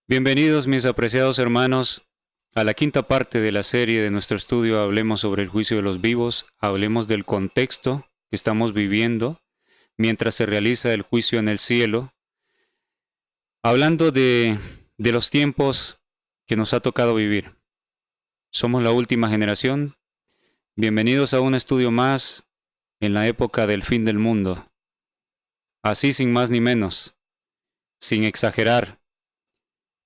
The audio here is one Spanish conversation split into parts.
Bienvenidos mis apreciados hermanos a la quinta parte de la serie de nuestro estudio Hablemos sobre el juicio de los vivos, hablemos del contexto que estamos viviendo mientras se realiza el juicio en el cielo, hablando de los tiempos que nos ha tocado vivir. Somos la última generación. Bienvenidos a un estudio más en la época del fin del mundo. Así sin más ni menos, sin exagerar,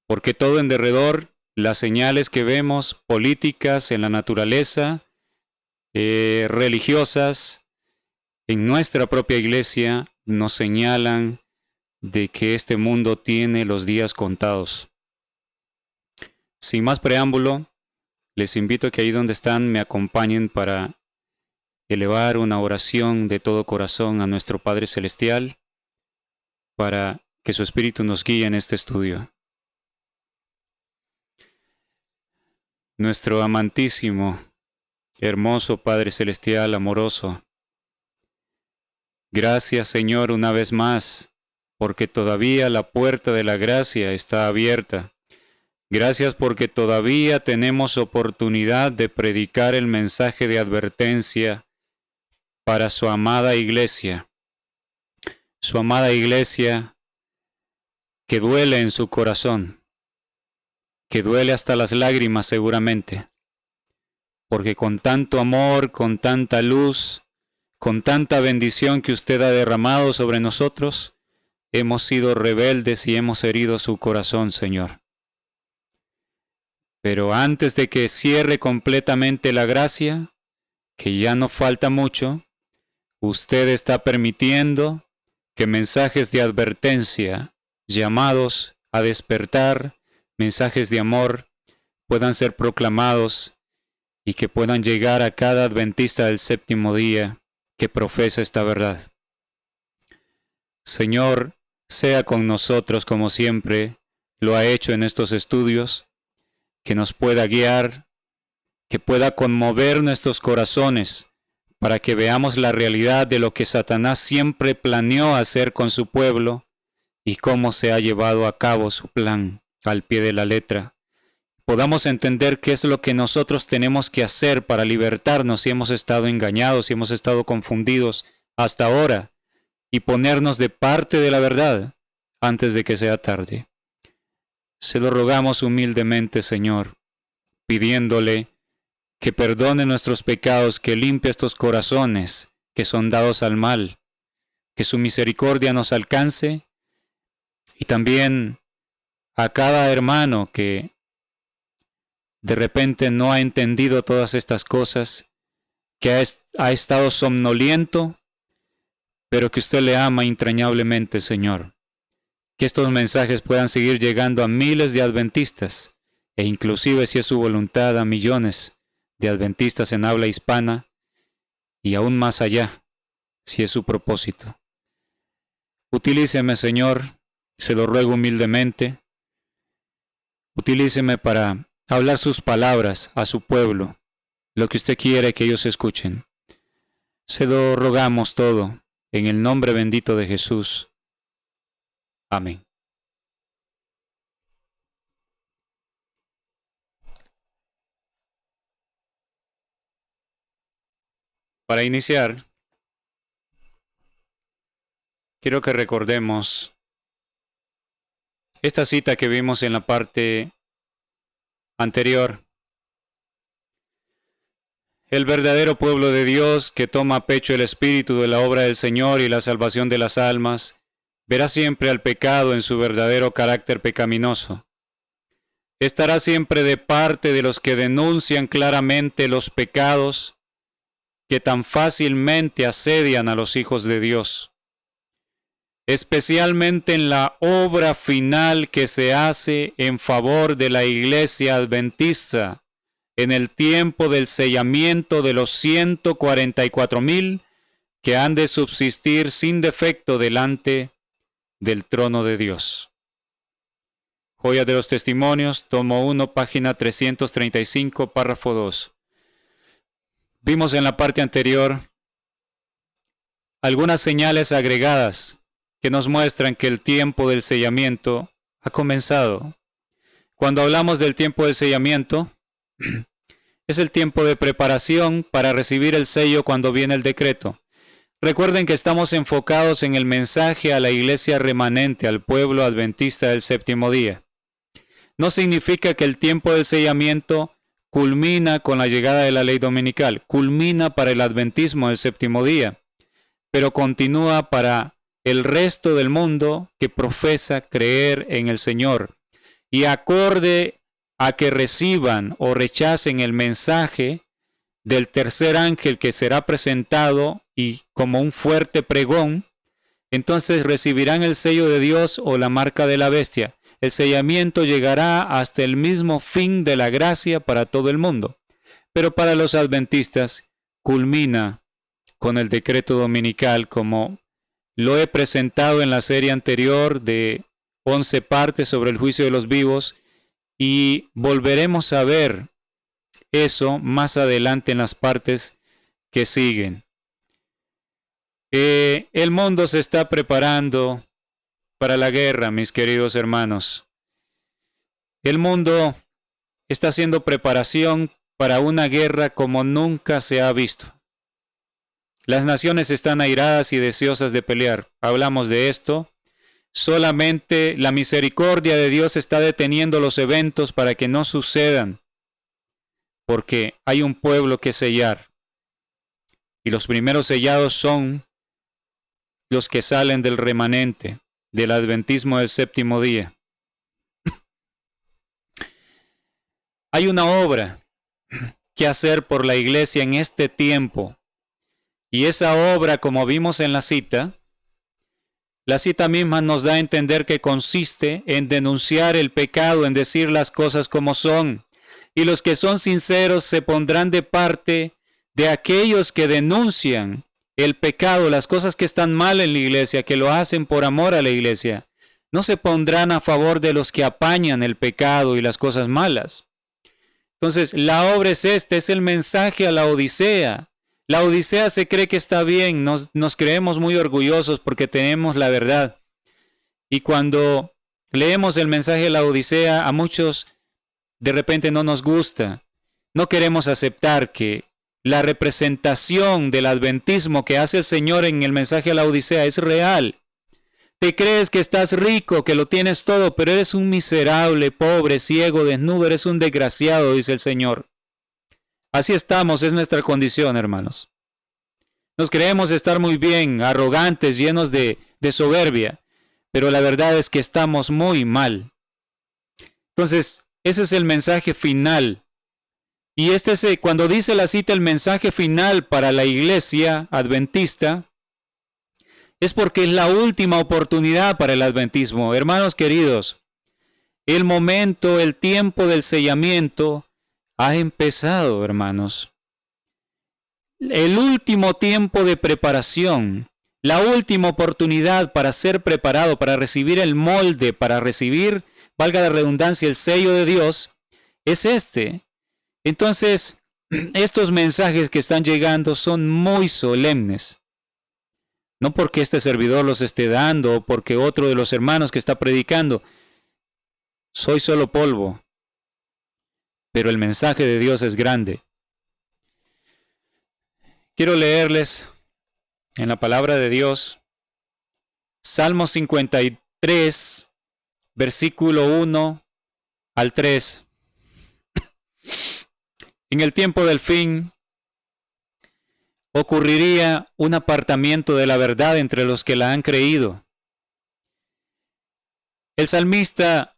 porque todo en derredor, las señales que vemos, políticas en la naturaleza, religiosas, en nuestra propia iglesia, nos señalan de que este mundo tiene los días contados. Sin más preámbulo, les invito a que ahí donde están me acompañen para elevar una oración de todo corazón a nuestro Padre Celestial, para que su Espíritu nos guíe en este estudio. Nuestro amantísimo, hermoso Padre Celestial, amoroso, gracias Señor una vez más, porque todavía la puerta de la gracia está abierta. Gracias porque todavía tenemos oportunidad de predicar el mensaje de advertencia para su amada iglesia. Su amada iglesia que duele en su corazón, que duele hasta las lágrimas seguramente, porque con tanto amor, con tanta luz, con tanta bendición que usted ha derramado sobre nosotros, hemos sido rebeldes y hemos herido su corazón, Señor. Pero antes de que cierre completamente la gracia, que ya no falta mucho, usted está permitiendo que mensajes de advertencia, llamados a despertar, mensajes de amor, puedan ser proclamados y que puedan llegar a cada adventista del séptimo día que profesa esta verdad. Señor, sea con nosotros como siempre lo ha hecho en estos estudios, que nos pueda guiar, que pueda conmover nuestros corazones para que veamos la realidad de lo que Satanás siempre planeó hacer con su pueblo y cómo se ha llevado a cabo su plan al pie de la letra. Podamos entender qué es lo que nosotros tenemos que hacer para libertarnos si hemos estado engañados, si hemos estado confundidos hasta ahora, y ponernos de parte de la verdad antes de que sea tarde. Se lo rogamos humildemente, Señor, pidiéndole que perdone nuestros pecados, que limpie estos corazones que son dados al mal, que su misericordia nos alcance, y también a cada hermano que de repente no ha entendido todas estas cosas, que ha estado somnoliento, pero que usted le ama entrañablemente, Señor. Que estos mensajes puedan seguir llegando a miles de adventistas, e inclusive, si es su voluntad, a millones de adventistas en habla hispana, y aún más allá, si es su propósito. Utilíceme, Señor, se lo ruego humildemente. Utilíceme para hablar sus palabras a su pueblo, lo que usted quiere que ellos escuchen. Se lo rogamos todo, en el nombre bendito de Jesús. Amén. Para iniciar, quiero que recordemos esta cita que vimos en la parte anterior. El verdadero pueblo de Dios que toma a pecho el espíritu de la obra del Señor y la salvación de las almas, verá siempre al pecado en su verdadero carácter pecaminoso. Estará siempre de parte de los que denuncian claramente los pecados que tan fácilmente asedian a los hijos de Dios, especialmente en la obra final que se hace en favor de la iglesia adventista en el tiempo del sellamiento de los 144,000 que han de subsistir sin defecto delante del trono de Dios. Joya de los Testimonios, tomo 1, página 335, párrafo 2. Vimos en la parte anterior algunas señales agregadas que nos muestran que el tiempo del sellamiento ha comenzado. Cuando hablamos del tiempo del sellamiento, es el tiempo de preparación para recibir el sello cuando viene el decreto. Recuerden que estamos enfocados en el mensaje a la iglesia remanente, al pueblo adventista del séptimo día. No significa que el tiempo del sellamiento culmina con la llegada de la ley dominical, culmina para el adventismo del séptimo día, pero continúa para el resto del mundo que profesa creer en el Señor. Y acorde a que reciban o rechacen el mensaje del tercer ángel que será presentado y como un fuerte pregón, entonces recibirán el sello de Dios o la marca de la bestia. El sellamiento llegará hasta el mismo fin de la gracia para todo el mundo. Pero para los adventistas culmina con el decreto dominical, como lo he presentado en la serie anterior de 11 partes sobre el juicio de los vivos, y volveremos a ver eso más adelante en las partes que siguen. El mundo se está preparando para la guerra, mis queridos hermanos. El mundo está haciendo preparación para una guerra como nunca se ha visto. Las naciones están airadas y deseosas de pelear. Hablamos de esto. Solamente la misericordia de Dios está deteniendo los eventos para que no sucedan, porque hay un pueblo que sellar. Y los primeros sellados son los que salen del remanente, del adventismo del séptimo día. Hay una obra que hacer por la iglesia en este tiempo. Y esa obra, como vimos en la cita misma nos da a entender que consiste en denunciar el pecado, en decir las cosas como son. Y los que son sinceros se pondrán de parte de aquellos que denuncian el pecado, las cosas que están mal en la iglesia, que lo hacen por amor a la iglesia. No se pondrán a favor de los que apañan el pecado y las cosas malas. Entonces, la obra es es el mensaje a la Odisea. La Odisea se cree que está bien, nos creemos muy orgullosos porque tenemos la verdad. Y cuando leemos el mensaje de la Odisea, a muchos de repente no nos gusta. No queremos aceptar que la representación del adventismo que hace el Señor en el mensaje a la Odisea es real. Te crees que estás rico, que lo tienes todo, pero eres un miserable, pobre, ciego, desnudo, eres un desgraciado, dice el Señor. Así estamos, es nuestra condición, hermanos. Nos creemos estar muy bien, arrogantes, llenos de soberbia, pero la verdad es que estamos muy mal. Entonces, ese es el mensaje final. Y cuando dice la cita el mensaje final para la iglesia adventista, es porque es la última oportunidad para el adventismo. Hermanos queridos, el momento, el tiempo del sellamiento ha empezado, hermanos. El último tiempo de preparación, la última oportunidad para ser preparado, para recibir el molde, para recibir, valga la redundancia, el sello de Dios, es este. Entonces, estos mensajes que están llegando son muy solemnes. No porque este servidor los esté dando o porque otro de los hermanos que está predicando. Soy solo polvo. Pero el mensaje de Dios es grande. Quiero leerles en la palabra de Dios Salmo 53, versículo 1 al 3. En el tiempo del fin ocurriría un apartamiento de la verdad entre los que la han creído. El salmista,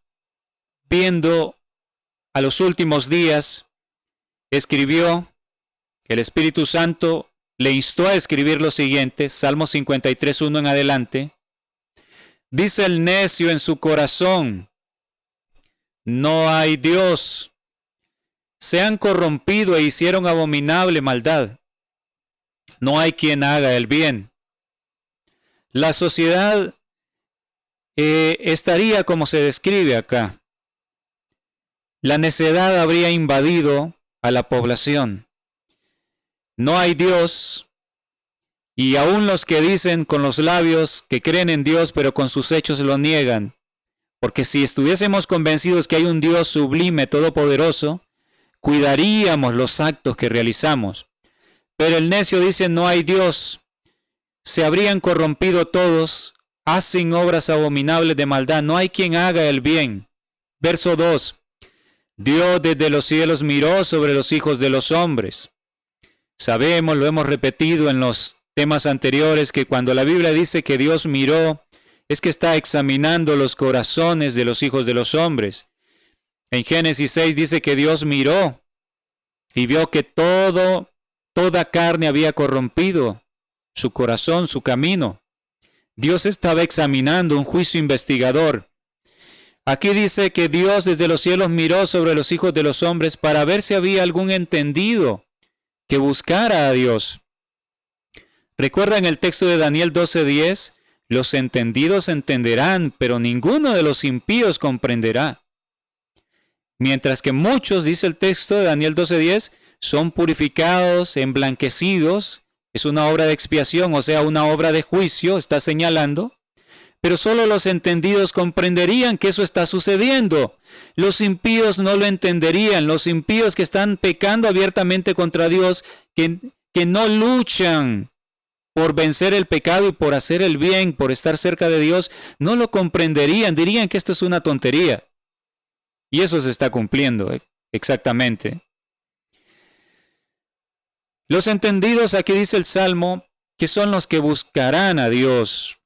viendo a los últimos días, escribió, el Espíritu Santo le instó a escribir lo siguiente, Salmo 53, 1 en adelante. Dice el necio en su corazón, no hay Dios. Se han corrompido e hicieron abominable maldad. No hay quien haga el bien. La sociedad estaría como se describe acá. La necedad habría invadido a la población. No hay Dios, y aún los que dicen con los labios que creen en Dios, pero con sus hechos lo niegan. Porque si estuviésemos convencidos que hay un Dios sublime, todopoderoso, cuidaríamos los actos que realizamos. Pero el necio dice, no hay Dios. Se habrían corrompido todos, hacen obras abominables de maldad, no hay quien haga el bien. Verso 2. Dios desde los cielos miró sobre los hijos de los hombres. Sabemos, lo hemos repetido en los temas anteriores, que cuando la Biblia dice que Dios miró, es que está examinando los corazones de los hijos de los hombres. En Génesis 6 dice que Dios miró y vio que toda carne había corrompido su corazón, su camino. Dios estaba examinando, un juicio investigador. Aquí dice que Dios desde los cielos miró sobre los hijos de los hombres para ver si había algún entendido que buscara a Dios. ¿Recuerdan el texto de Daniel 12:10? Los entendidos entenderán, pero ninguno de los impíos comprenderá. Mientras que muchos, dice el texto de Daniel 12:10, son purificados, emblanquecidos. Es una obra de expiación, o sea, una obra de juicio, está señalando. Pero solo los entendidos comprenderían que eso está sucediendo. Los impíos no lo entenderían. Los impíos que están pecando abiertamente contra Dios, que no luchan por vencer el pecado y por hacer el bien, por estar cerca de Dios, no lo comprenderían. Dirían que esto es una tontería. Y eso se está cumpliendo, exactamente. Los entendidos, aquí dice el Salmo, que son los que buscarán a Dios.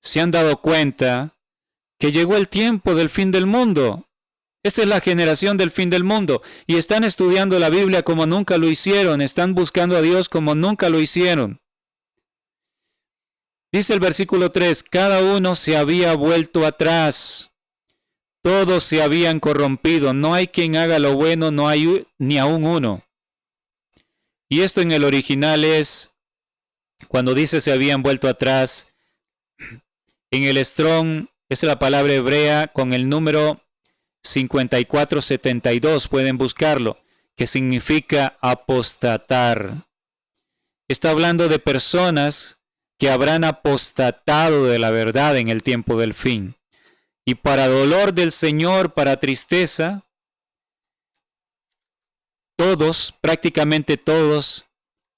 Se han dado cuenta que llegó el tiempo del fin del mundo. Esta es la generación del fin del mundo. Y están estudiando la Biblia como nunca lo hicieron. Están buscando a Dios como nunca lo hicieron. Dice el versículo 3, cada uno se había vuelto atrás. Todos se habían corrompido. No hay quien haga lo bueno, no hay ni aún uno. Y esto en el original es, cuando dice se habían vuelto atrás, en el Strong es la palabra hebrea con el número 5472, pueden buscarlo, que significa apostatar. Está hablando de personas que habrán apostatado de la verdad en el tiempo del fin. Y para dolor del Señor, para tristeza, todos, prácticamente todos,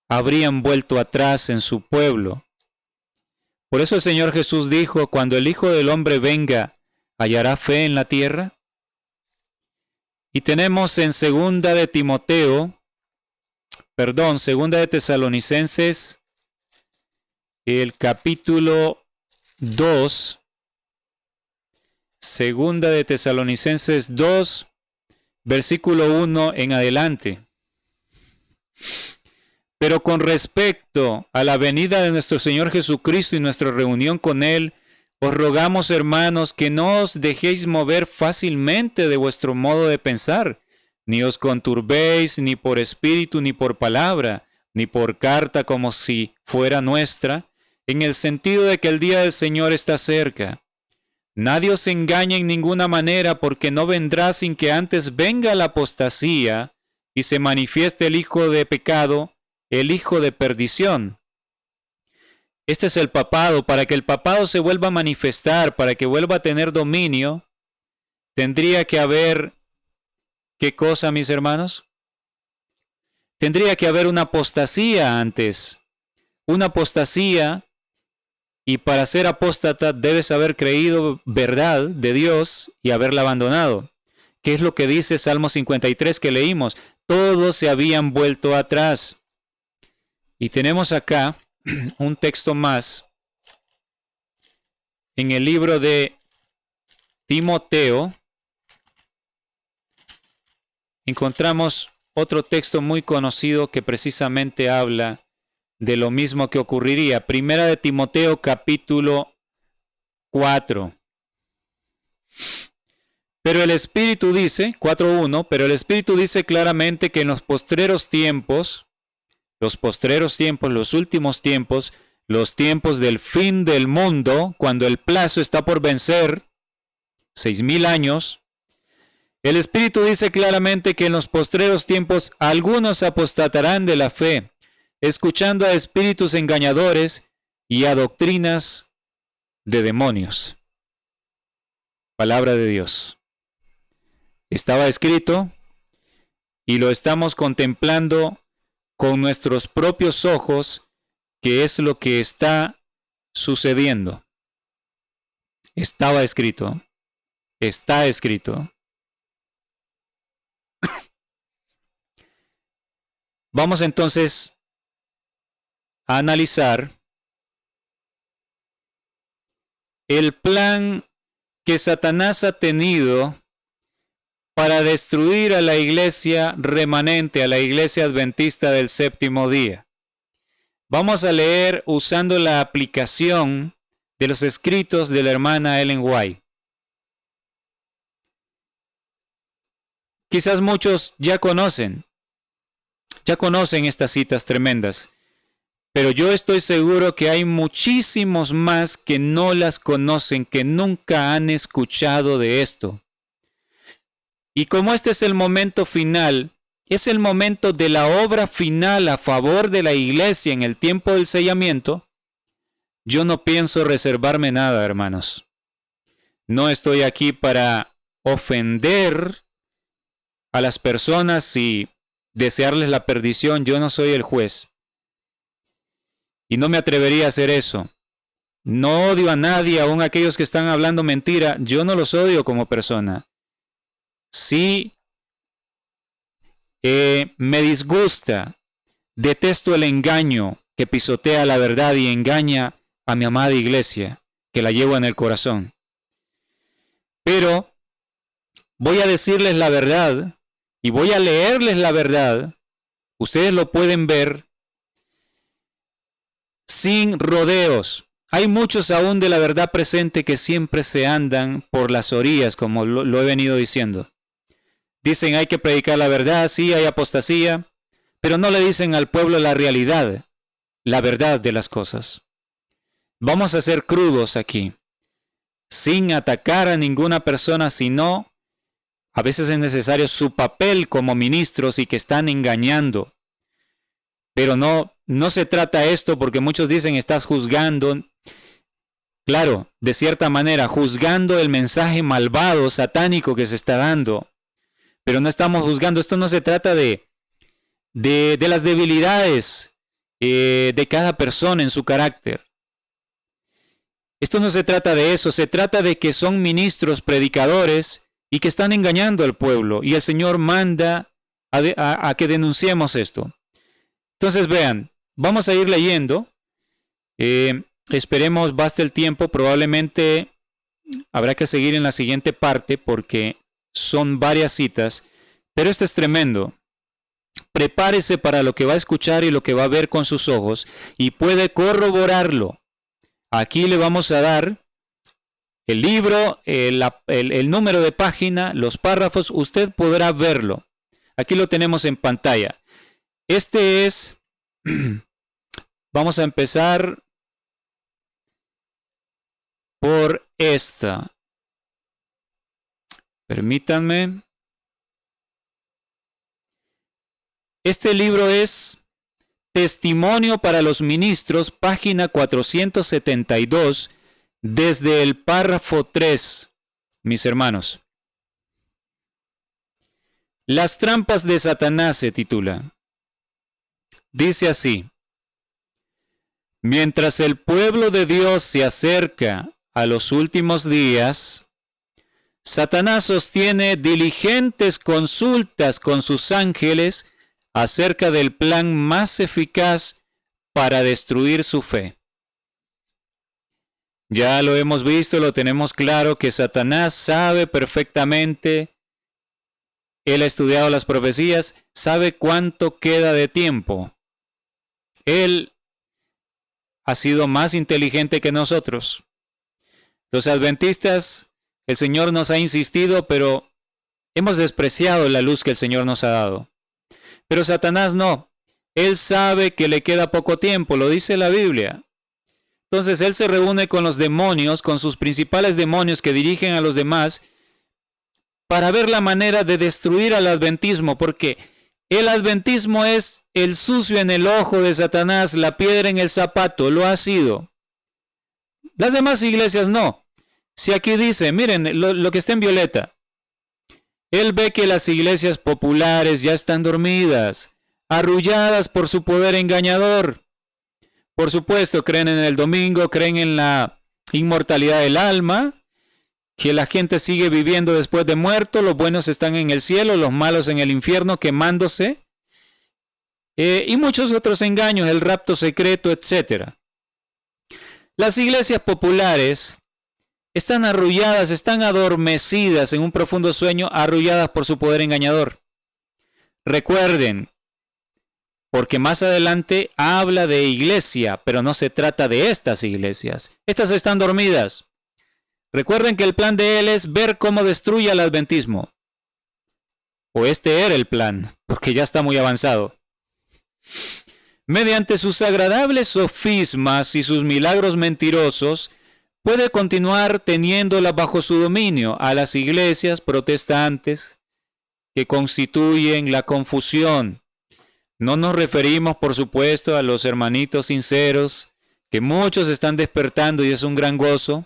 habrían vuelto atrás en su pueblo. Por eso el Señor Jesús dijo, cuando el Hijo del Hombre venga, ¿hallará fe en la tierra? Y tenemos en segunda de Tesalonicenses, el capítulo 2, segunda de Tesalonicenses 2, versículo 1 en adelante. Pero con respecto a la venida de nuestro Señor Jesucristo y nuestra reunión con Él, os rogamos, hermanos, que no os dejéis mover fácilmente de vuestro modo de pensar, ni os conturbéis ni por espíritu, ni por palabra, ni por carta como si fuera nuestra, en el sentido de que el día del Señor está cerca. Nadie os engañe en ninguna manera, porque no vendrá sin que antes venga la apostasía y se manifieste el hijo de pecado, el hijo de perdición. Este es el papado. Para que el papado se vuelva a manifestar, para que vuelva a tener dominio, tendría que haber, ¿qué cosa, mis hermanos? Tendría que haber una apostasía antes. Una apostasía, y para ser apóstata debes haber creído verdad de Dios y haberla abandonado. ¿Qué es lo que dice Salmo 53 que leímos? Todos se habían vuelto atrás. Y tenemos acá un texto más en el libro de Timoteo. Encontramos otro texto muy conocido que precisamente habla de lo mismo que ocurriría. Primera de Timoteo capítulo 4. Pero el Espíritu dice, 4:1, pero el Espíritu dice claramente que en los postreros tiempos, los últimos tiempos, los tiempos del fin del mundo, cuando el plazo está por vencer, 6,000 años, el Espíritu dice claramente que en los postreros tiempos algunos apostatarán de la fe, escuchando a espíritus engañadores y a doctrinas de demonios. palabra de Dios. Estaba escrito y lo estamos contemplando con nuestros propios ojos, que es lo que está sucediendo. Estaba escrito. Está escrito. Vamos entonces a analizar el plan que Satanás ha tenido para destruir a la iglesia remanente, a la iglesia adventista del séptimo día. Vamos a leer usando la aplicación de los escritos de la hermana Ellen White. Quizás muchos ya conocen estas citas tremendas, pero yo estoy seguro que hay muchísimos más que no las conocen, que nunca han escuchado de esto. Y como este es el momento final, es el momento de la obra final a favor de la iglesia en el tiempo del sellamiento, yo no pienso reservarme nada, hermanos. No estoy aquí para ofender a las personas y desearles la perdición. Yo no soy el juez. Y no me atrevería a hacer eso. No odio a nadie, aun aquellos que están hablando mentira. Yo no los odio como persona. Sí, me disgusta, detesto el engaño que pisotea la verdad y engaña a mi amada iglesia, que la llevo en el corazón. Pero voy a decirles la verdad y voy a leerles la verdad. Ustedes lo pueden ver sin rodeos. Hay muchos aún de la verdad presente que siempre se andan por las orillas, como lo he venido diciendo. Dicen hay que predicar la verdad, sí, hay apostasía, pero no le dicen al pueblo la realidad, la verdad de las cosas. Vamos a ser crudos aquí, sin atacar a ninguna persona, sino a veces es necesario su papel como ministros y que están engañando. Pero no se trata esto porque muchos dicen estás juzgando. Claro, de cierta manera, juzgando el mensaje malvado, satánico que se está dando. Pero no estamos juzgando, esto no se trata de las debilidades de cada persona en su carácter. Esto no se trata de eso, se trata de que son ministros, predicadores y que están engañando al pueblo. Y el Señor manda a que denunciemos esto. Entonces vean, vamos a ir leyendo. Esperemos baste el tiempo, probablemente habrá que seguir en la siguiente parte porque son varias citas, pero este es tremendo. Prepárese para lo que va a escuchar y lo que va a ver con sus ojos y puede corroborarlo. Aquí le vamos a dar el libro, el número de página, los párrafos, usted podrá verlo. Aquí lo tenemos en pantalla. Este es, vamos a empezar por esta. Permítanme. Este libro es Testimonio para los Ministros, página 472, desde el párrafo 3, mis hermanos. Las trampas de Satanás se titula. Dice así: mientras el pueblo de Dios se acerca a los últimos días, Satanás sostiene diligentes consultas con sus ángeles acerca del plan más eficaz para destruir su fe. Ya lo hemos visto, lo tenemos claro, que Satanás sabe perfectamente, él ha estudiado las profecías, sabe cuánto queda de tiempo. Él ha sido más inteligente que nosotros. Los adventistas, el Señor nos ha insistido, pero hemos despreciado la luz que el Señor nos ha dado. Pero Satanás no. Él sabe que le queda poco tiempo, lo dice la Biblia. Entonces él se reúne con los demonios, con sus principales demonios que dirigen a los demás, para ver la manera de destruir al adventismo, porque el adventismo es el sucio en el ojo de Satanás, la piedra en el zapato, lo ha sido. Las demás iglesias no. Si aquí dice, miren lo que está en violeta, él ve que las iglesias populares ya están dormidas, arrulladas por su poder engañador. Por supuesto, creen en el domingo, creen en la inmortalidad del alma, que la gente sigue viviendo después de muerto, los buenos están en el cielo, los malos en el infierno quemándose, y muchos otros engaños, el rapto secreto, etc. Las iglesias populares están arrulladas, están adormecidas en un profundo sueño, arrulladas por su poder engañador. Recuerden, porque más adelante habla de iglesia, pero no se trata de estas iglesias. Estas están dormidas. Recuerden que el plan de él es ver cómo destruye al adventismo. O este era el plan, porque ya está muy avanzado. Mediante sus agradables sofismas y sus milagros mentirosos, puede continuar teniéndola bajo su dominio a las iglesias protestantes que constituyen la confusión. No nos referimos, por supuesto, a los hermanitos sinceros, que muchos están despertando y es un gran gozo.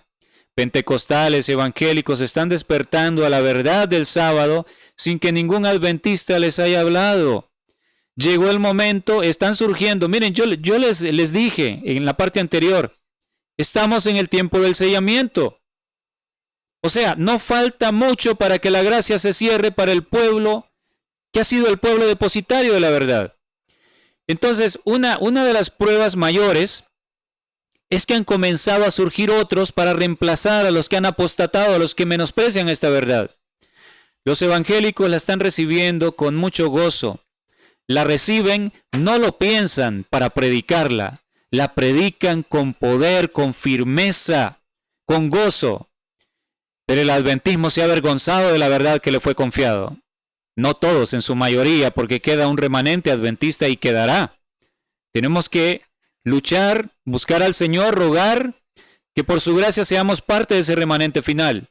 Pentecostales, evangélicos están despertando a la verdad del sábado sin que ningún adventista les haya hablado. Llegó el momento, están surgiendo. Miren, yo les dije en la parte anterior, estamos en el tiempo del sellamiento. O sea, no falta mucho para que la gracia se cierre para el pueblo que ha sido el pueblo depositario de la verdad. Entonces, una de las pruebas mayores es que han comenzado a surgir otros para reemplazar a los que han apostatado, a los que menosprecian esta verdad. Los evangélicos la están recibiendo con mucho gozo. La reciben, no lo piensan para predicarla. La predican con poder, con firmeza, con gozo. Pero el adventismo se ha avergonzado de la verdad que le fue confiado. No todos, en su mayoría, porque queda un remanente adventista y quedará. Tenemos que luchar, buscar al Señor, rogar que por su gracia seamos parte de ese remanente final.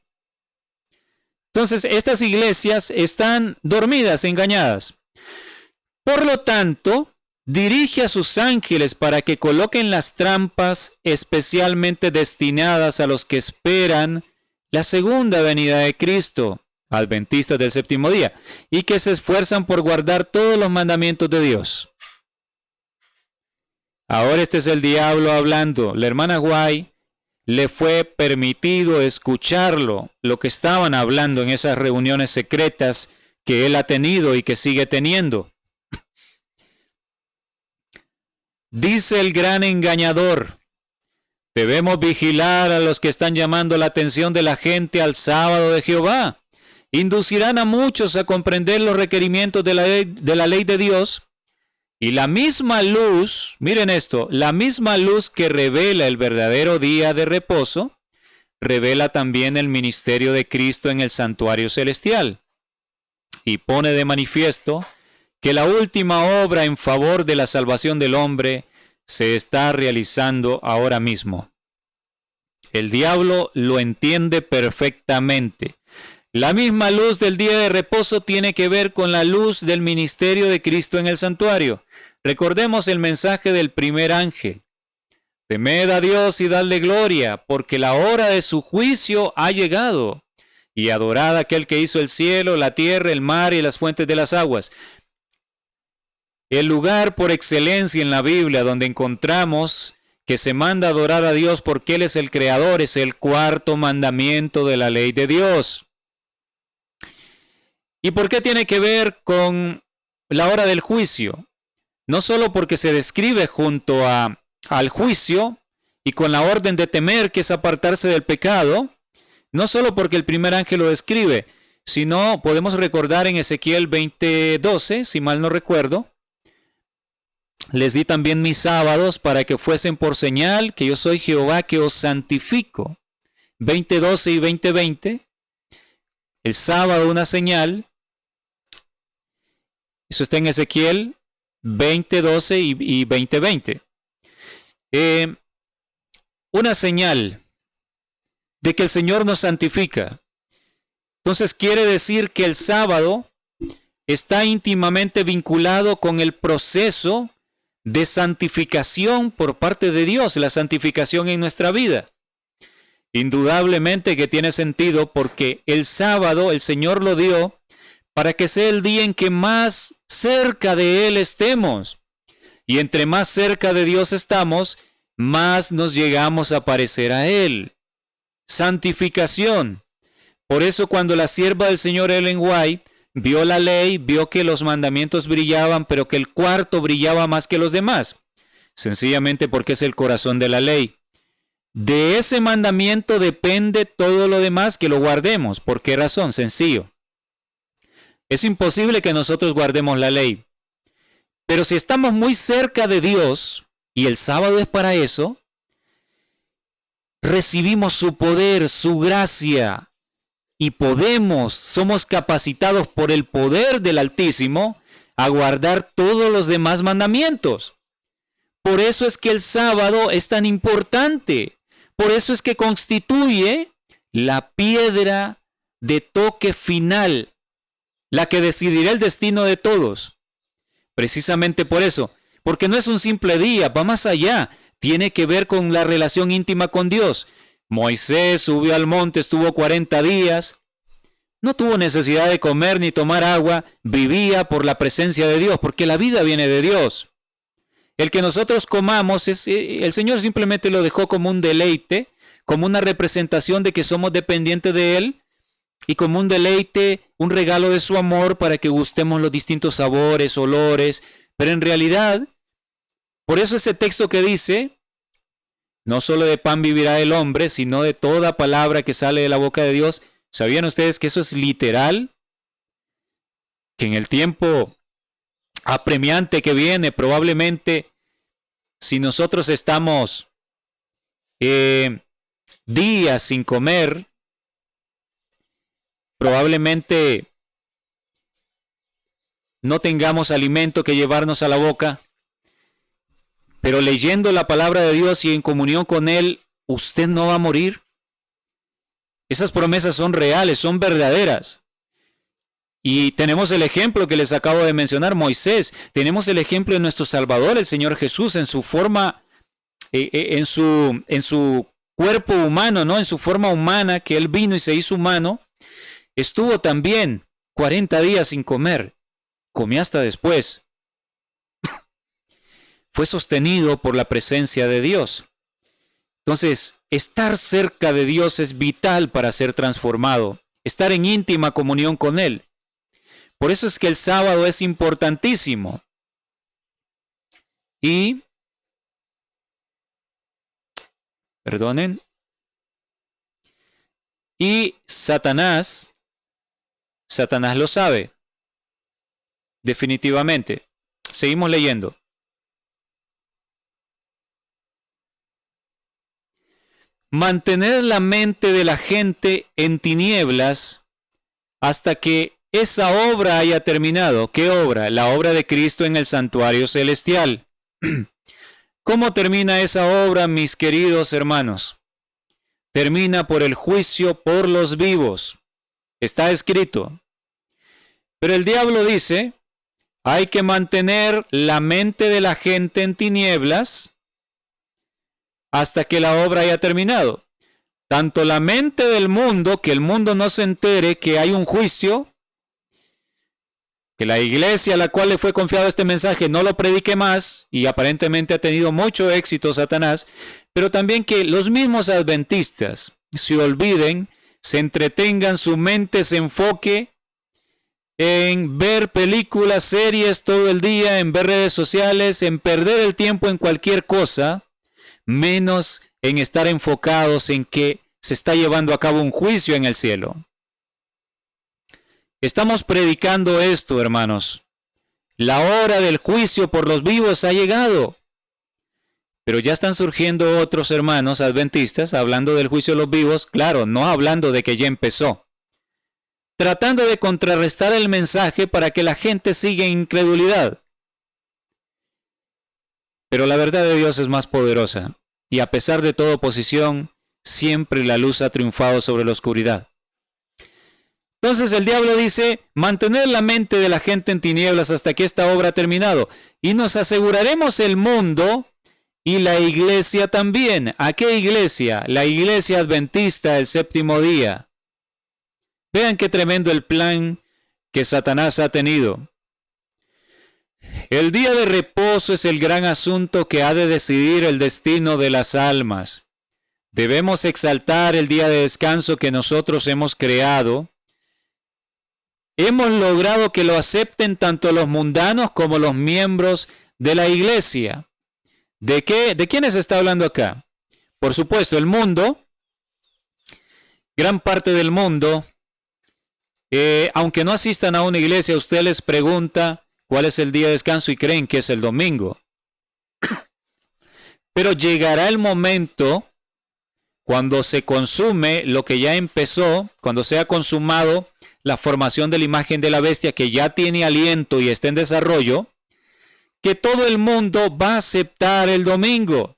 Entonces, estas iglesias están dormidas, engañadas. Por lo tanto, dirige a sus ángeles para que coloquen las trampas especialmente destinadas a los que esperan la segunda venida de Cristo, adventistas del séptimo día, y que se esfuerzan por guardar todos los mandamientos de Dios. Ahora este es el diablo hablando. La hermana White le fue permitido escucharlo, lo que estaban hablando en esas reuniones secretas que él ha tenido y que sigue teniendo. Dice el gran engañador, debemos vigilar a los que están llamando la atención de la gente al sábado de Jehová. Inducirán a muchos a comprender los requerimientos de la ley de Dios. Y la misma luz, miren esto, la misma luz que revela el verdadero día de reposo, revela también el ministerio de Cristo en el santuario celestial. Y pone de manifiesto que la última obra en favor de la salvación del hombre se está realizando ahora mismo. El diablo lo entiende perfectamente. La misma luz del día de reposo tiene que ver con la luz del ministerio de Cristo en el santuario. Recordemos el mensaje del primer ángel. Temed a Dios y dadle gloria, porque la hora de su juicio ha llegado. Y adorad a aquel que hizo el cielo, la tierra, el mar y las fuentes de las aguas. El lugar por excelencia en la Biblia donde encontramos que se manda a adorar a Dios porque Él es el creador, es el cuarto mandamiento de la ley de Dios. ¿Y por qué tiene que ver con la hora del juicio? No solo porque se describe junto al juicio y con la orden de temer, que es apartarse del pecado, no solo porque el primer ángel lo describe, sino podemos recordar en Ezequiel 20:12, si mal no recuerdo, les di también mis sábados para que fuesen por señal que yo soy Jehová que os santifico. 20:12 y 20:20, el sábado una señal. Eso está en Ezequiel 20:12 y 20:20. Una señal de que el Señor nos santifica. Entonces quiere decir que el sábado está íntimamente vinculado con el proceso de santificación por parte de Dios, la santificación en nuestra vida. Indudablemente que tiene sentido porque el sábado el Señor lo dio para que sea el día en que más cerca de Él estemos. Y entre más cerca de Dios estamos, más nos llegamos a parecer a Él. Santificación. Por eso cuando la sierva del Señor Ellen White vio la ley, vio que los mandamientos brillaban, pero que el cuarto brillaba más que los demás. Sencillamente porque es el corazón de la ley. De ese mandamiento depende todo lo demás que lo guardemos. ¿Por qué razón? Sencillo. Es imposible que nosotros guardemos la ley. Pero si estamos muy cerca de Dios, y el sábado es para eso, recibimos su poder, su gracia, y somos capacitados por el poder del Altísimo a guardar todos los demás mandamientos. Por eso es que el sábado es tan importante. Por eso es que constituye la piedra de toque final, la que decidirá el destino de todos. Precisamente por eso, porque no es un simple día, va más allá, tiene que ver con la relación íntima con Dios. Moisés subió al monte, estuvo 40 días, no tuvo necesidad de comer ni tomar agua, vivía por la presencia de Dios, porque la vida viene de Dios. El que nosotros comamos, el Señor simplemente lo dejó como un deleite, como una representación de que somos dependientes de Él, y como un deleite, un regalo de su amor para que gustemos los distintos sabores, olores. Pero en realidad, por eso ese texto que dice, no solo de pan vivirá el hombre, sino de toda palabra que sale de la boca de Dios. ¿Sabían ustedes que eso es literal? Que en el tiempo apremiante que viene, probablemente, si nosotros estamos días sin comer, probablemente no tengamos alimento que llevarnos a la boca, pero leyendo la palabra de Dios y en comunión con Él, usted no va a morir. Esas promesas son reales, son verdaderas. Y tenemos el ejemplo que les acabo de mencionar, Moisés. Tenemos el ejemplo de nuestro Salvador, el Señor Jesús, en su forma, en su cuerpo humano, ¿no? En su forma humana, que Él vino y se hizo humano. Estuvo también 40 días sin comer. Comió hasta después. Fue sostenido por la presencia de Dios. Entonces, estar cerca de Dios es vital para ser transformado. Estar en íntima comunión con Él. Por eso es que el sábado es importantísimo. Y, perdonen, y Satanás lo sabe, definitivamente. Seguimos leyendo. Mantener la mente de la gente en tinieblas hasta que esa obra haya terminado. ¿Qué obra? La obra de Cristo en el santuario celestial. ¿Cómo termina esa obra, mis queridos hermanos? Termina por el juicio por los vivos. Está escrito. Pero el diablo dice, hay que mantener la mente de la gente en tinieblas hasta que la obra haya terminado. Tanto la mente del mundo, que el mundo no se entere que hay un juicio, que la iglesia a la cual le fue confiado este mensaje no lo predique más, y aparentemente ha tenido mucho éxito Satanás, pero también que los mismos adventistas se olviden, se entretengan, su mente se enfoque en ver películas, series todo el día, en ver redes sociales, en perder el tiempo en cualquier cosa, menos en estar enfocados en que se está llevando a cabo un juicio en el cielo. Estamos predicando esto, hermanos. La hora del juicio por los vivos ha llegado. Pero ya están surgiendo otros hermanos adventistas hablando del juicio de los vivos, claro, no hablando de que ya empezó, tratando de contrarrestar el mensaje para que la gente siga en incredulidad. Pero la verdad de Dios es más poderosa, y a pesar de toda oposición, siempre la luz ha triunfado sobre la oscuridad. Entonces el diablo dice, mantener la mente de la gente en tinieblas hasta que esta obra ha terminado, y nos aseguraremos el mundo y la iglesia también. ¿A qué iglesia? La iglesia adventista del séptimo día. Vean qué tremendo el plan que Satanás ha tenido. El día de reposo es el gran asunto que ha de decidir el destino de las almas. Debemos exaltar el día de descanso que nosotros hemos creado. Hemos logrado que lo acepten tanto los mundanos como los miembros de la iglesia. ¿De qué? ¿De quiénes está hablando acá? Por supuesto, el mundo, gran parte del mundo, aunque no asistan a una iglesia, usted les pregunta cuál es el día de descanso y creen que es el domingo. Pero llegará el momento cuando se consume lo que ya empezó, cuando sea consumado la formación de la imagen de la bestia que ya tiene aliento y está en desarrollo, que todo el mundo va a aceptar el domingo.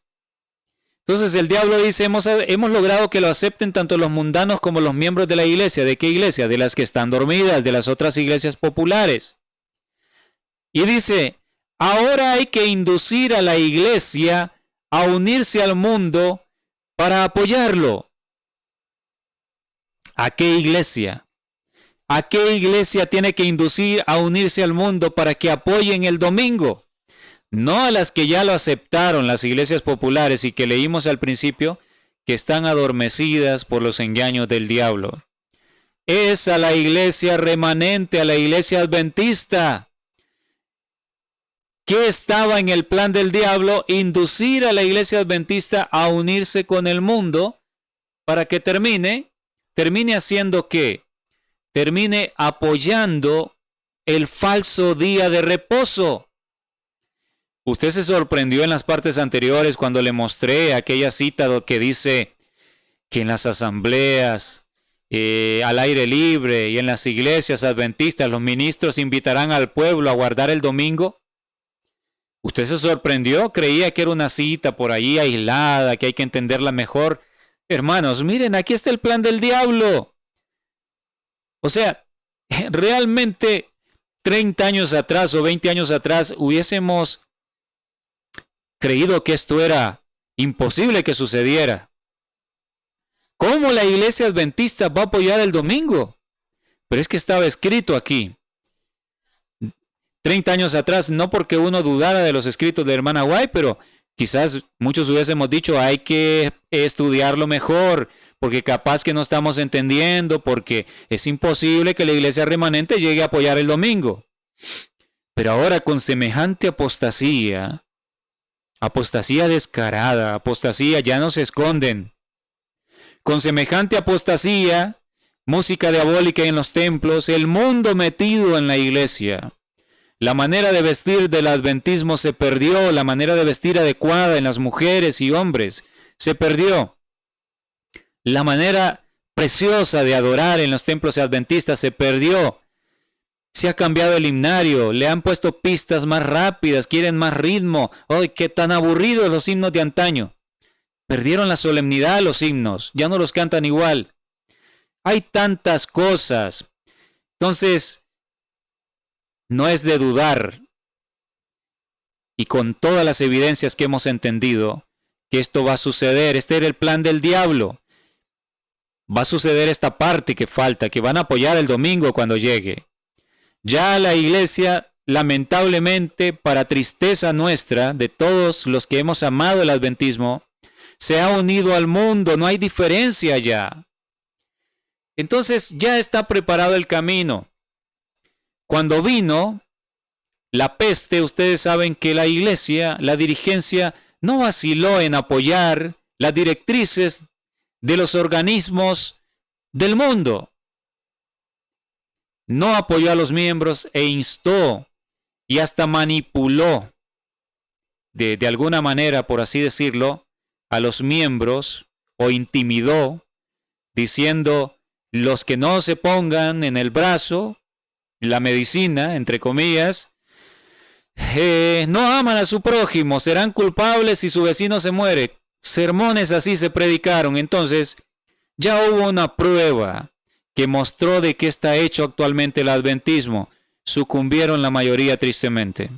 Entonces el diablo dice, hemos logrado que lo acepten tanto los mundanos como los miembros de la iglesia. ¿De qué iglesia? De las que están dormidas, de las otras iglesias populares. Y dice, ahora hay que inducir a la iglesia a unirse al mundo para apoyarlo. ¿A qué iglesia? ¿A qué iglesia tiene que inducir a unirse al mundo para que apoyen el domingo? No a las que ya lo aceptaron, las iglesias populares y que leímos al principio, que están adormecidas por los engaños del diablo. Es a la iglesia remanente, a la iglesia adventista. ¿Qué estaba en el plan del diablo? Inducir a la iglesia adventista a unirse con el mundo para que termine haciendo ¿qué? Termine apoyando el falso día de reposo. Usted se sorprendió en las partes anteriores cuando le mostré aquella cita que dice que en las asambleas, al aire libre y en las iglesias adventistas los ministros invitarán al pueblo a guardar el domingo. ¿Usted se sorprendió? Creía que era una cita por ahí aislada, que hay que entenderla mejor. Hermanos, miren, aquí está el plan del diablo. O sea, realmente 30 años atrás o 20 años atrás hubiésemos creído que esto era imposible que sucediera. ¿Cómo la iglesia adventista va a apoyar el domingo? Pero es que estaba escrito aquí. 30 años atrás, no porque uno dudara de los escritos de hermana White, pero quizás muchos hubiésemos dicho, hay que estudiarlo mejor, porque capaz que no estamos entendiendo, porque es imposible que la iglesia remanente llegue a apoyar el domingo. Pero ahora con semejante apostasía descarada, apostasía, ya no se esconden. Con semejante apostasía, música diabólica en los templos, el mundo metido en la iglesia. La manera de vestir del adventismo se perdió, la manera de vestir adecuada en las mujeres y hombres se perdió. La manera preciosa de adorar en los templos adventistas se perdió. Se ha cambiado el himnario, le han puesto pistas más rápidas, quieren más ritmo. ¡Ay, qué tan aburridos los himnos de antaño! Perdieron la solemnidad los himnos, ya no los cantan igual. Hay tantas cosas. Entonces, no es de dudar, y con todas las evidencias que hemos entendido, que esto va a suceder. Este era el plan del diablo. Va a suceder esta parte que falta, que van a apoyar el domingo cuando llegue. Ya la iglesia, lamentablemente, para tristeza nuestra, de todos los que hemos amado el adventismo, se ha unido al mundo, no hay diferencia ya. Entonces ya está preparado el camino. Cuando vino la peste, ustedes saben que la iglesia, la dirigencia, no vaciló en apoyar las directrices de los organismos del mundo. No apoyó a los miembros e instó y hasta manipuló, de alguna manera, por así decirlo, a los miembros, o intimidó, diciendo, los que no se pongan en el brazo la medicina, entre comillas, no aman a su prójimo, serán culpables si su vecino se muere. Sermones así se predicaron. Entonces, ya hubo una prueba que mostró de qué está hecho actualmente el adventismo. Sucumbieron la mayoría tristemente.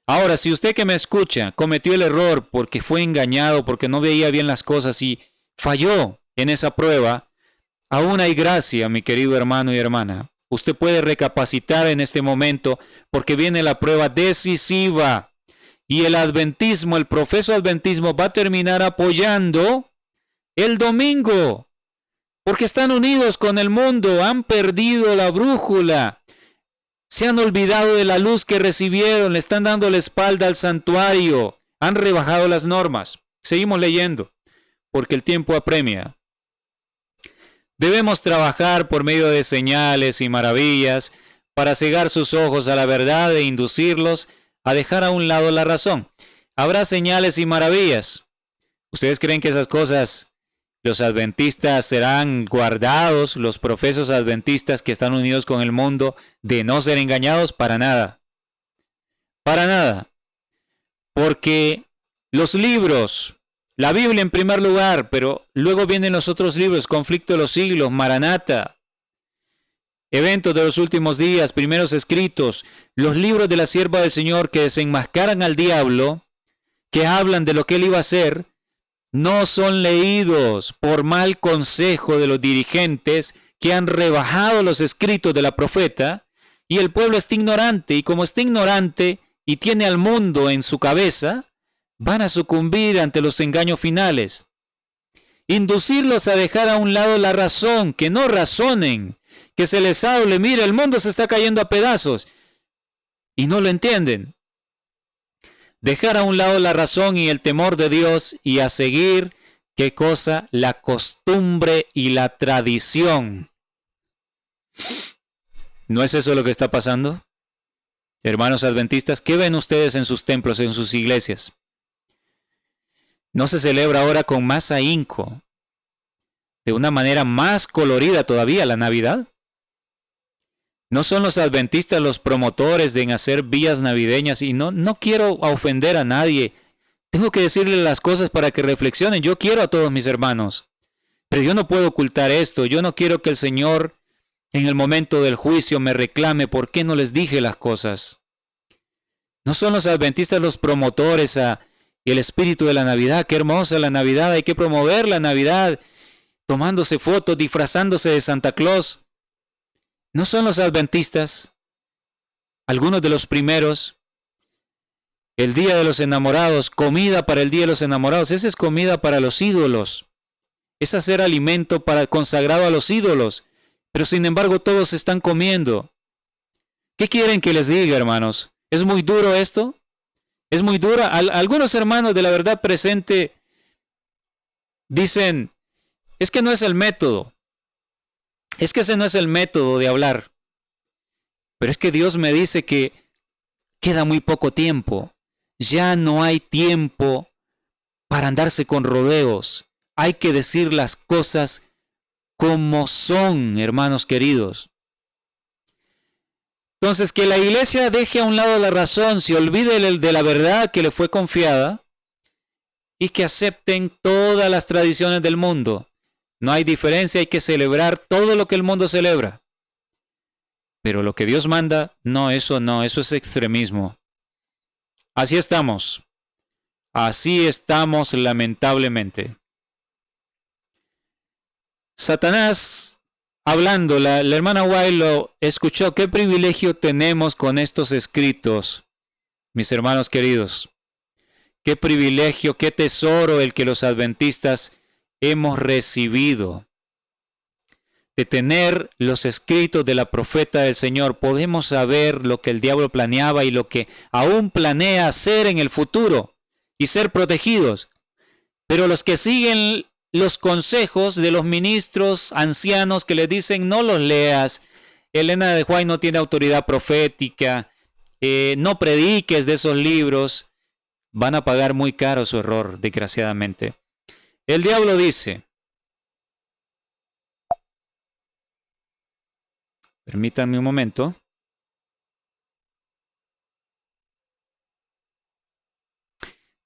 Ahora, si usted que me escucha cometió el error porque fue engañado, porque no veía bien las cosas y falló en esa prueba, aún hay gracia, mi querido hermano y hermana. Usted puede recapacitar en este momento porque viene la prueba decisiva. Y el adventismo, el profeso adventismo va a terminar apoyando el domingo. Porque están unidos con el mundo, han perdido la brújula. Se han olvidado de la luz que recibieron, le están dando la espalda al santuario, han rebajado las normas. Seguimos leyendo, porque el tiempo apremia. Debemos trabajar por medio de señales y maravillas para cegar sus ojos a la verdad e inducirlos a dejar a un lado la razón. Habrá señales y maravillas. ¿Ustedes creen que esas cosas, los adventistas serán guardados, los profesos adventistas que están unidos con el mundo, de no ser engañados? Para nada. Para nada. Porque los libros, la Biblia en primer lugar, pero luego vienen los otros libros, Conflicto de los Siglos, Maranata, Eventos de los Últimos Días, Primeros Escritos, los libros de la Sierva del Señor que desenmascaran al diablo, que hablan de lo que él iba a hacer, no son leídos por mal consejo de los dirigentes que han rebajado los escritos de la profeta, y el pueblo está ignorante, y como está ignorante y tiene al mundo en su cabeza, van a sucumbir ante los engaños finales. Inducirlos a dejar a un lado la razón, que no razonen, que se les hable, mira, el mundo se está cayendo a pedazos, y no lo entienden. Dejar a un lado la razón y el temor de Dios y a seguir, ¿qué cosa? La costumbre y la tradición. ¿No es eso lo que está pasando? Hermanos adventistas, ¿qué ven ustedes en sus templos, en sus iglesias? ¿No se celebra ahora con más ahínco, de una manera más colorida todavía, la Navidad? ¿No son los adventistas los promotores de hacer vías navideñas? Y no quiero ofender a nadie. Tengo que decirles las cosas para que reflexionen. Yo quiero a todos mis hermanos. Pero yo no puedo ocultar esto. Yo no quiero que el Señor en el momento del juicio me reclame por qué no les dije las cosas. ¿No son los adventistas los promotores a el espíritu de la Navidad? Qué hermosa la Navidad. Hay que promover la Navidad. Tomándose fotos, disfrazándose de Santa Claus. ¿No son los adventistas, algunos de los primeros, el Día de los Enamorados, comida para el Día de los Enamorados? Esa es comida para los ídolos. Es hacer alimento consagrado a los ídolos. Pero sin embargo todos están comiendo. ¿Qué quieren que les diga, hermanos? ¿Es muy duro esto? ¿Es muy dura? Algunos hermanos de la verdad presente dicen, es que no es el método. Es que ese no es el método de hablar. Pero es que Dios me dice que queda muy poco tiempo. Ya no hay tiempo para andarse con rodeos. Hay que decir las cosas como son, hermanos queridos. Entonces, que la iglesia deje a un lado la razón, se olvide de la verdad que le fue confiada y que acepten todas las tradiciones del mundo. No hay diferencia, hay que celebrar todo lo que el mundo celebra. Pero lo que Dios manda, no, eso es extremismo. Así estamos lamentablemente. Satanás, hablando, la hermana White lo escuchó. ¿Qué privilegio tenemos con estos escritos, mis hermanos queridos? Qué privilegio, qué tesoro el que los adventistas hemos recibido. De tener los escritos de la profeta del Señor, podemos saber lo que el diablo planeaba y lo que aún planea hacer en el futuro y ser protegidos. Pero los que siguen los consejos de los ministros ancianos que les dicen no los leas, Elena de White no tiene autoridad profética, no prediques de esos libros, van a pagar muy caro su error, desgraciadamente. El diablo dice, permítanme un momento.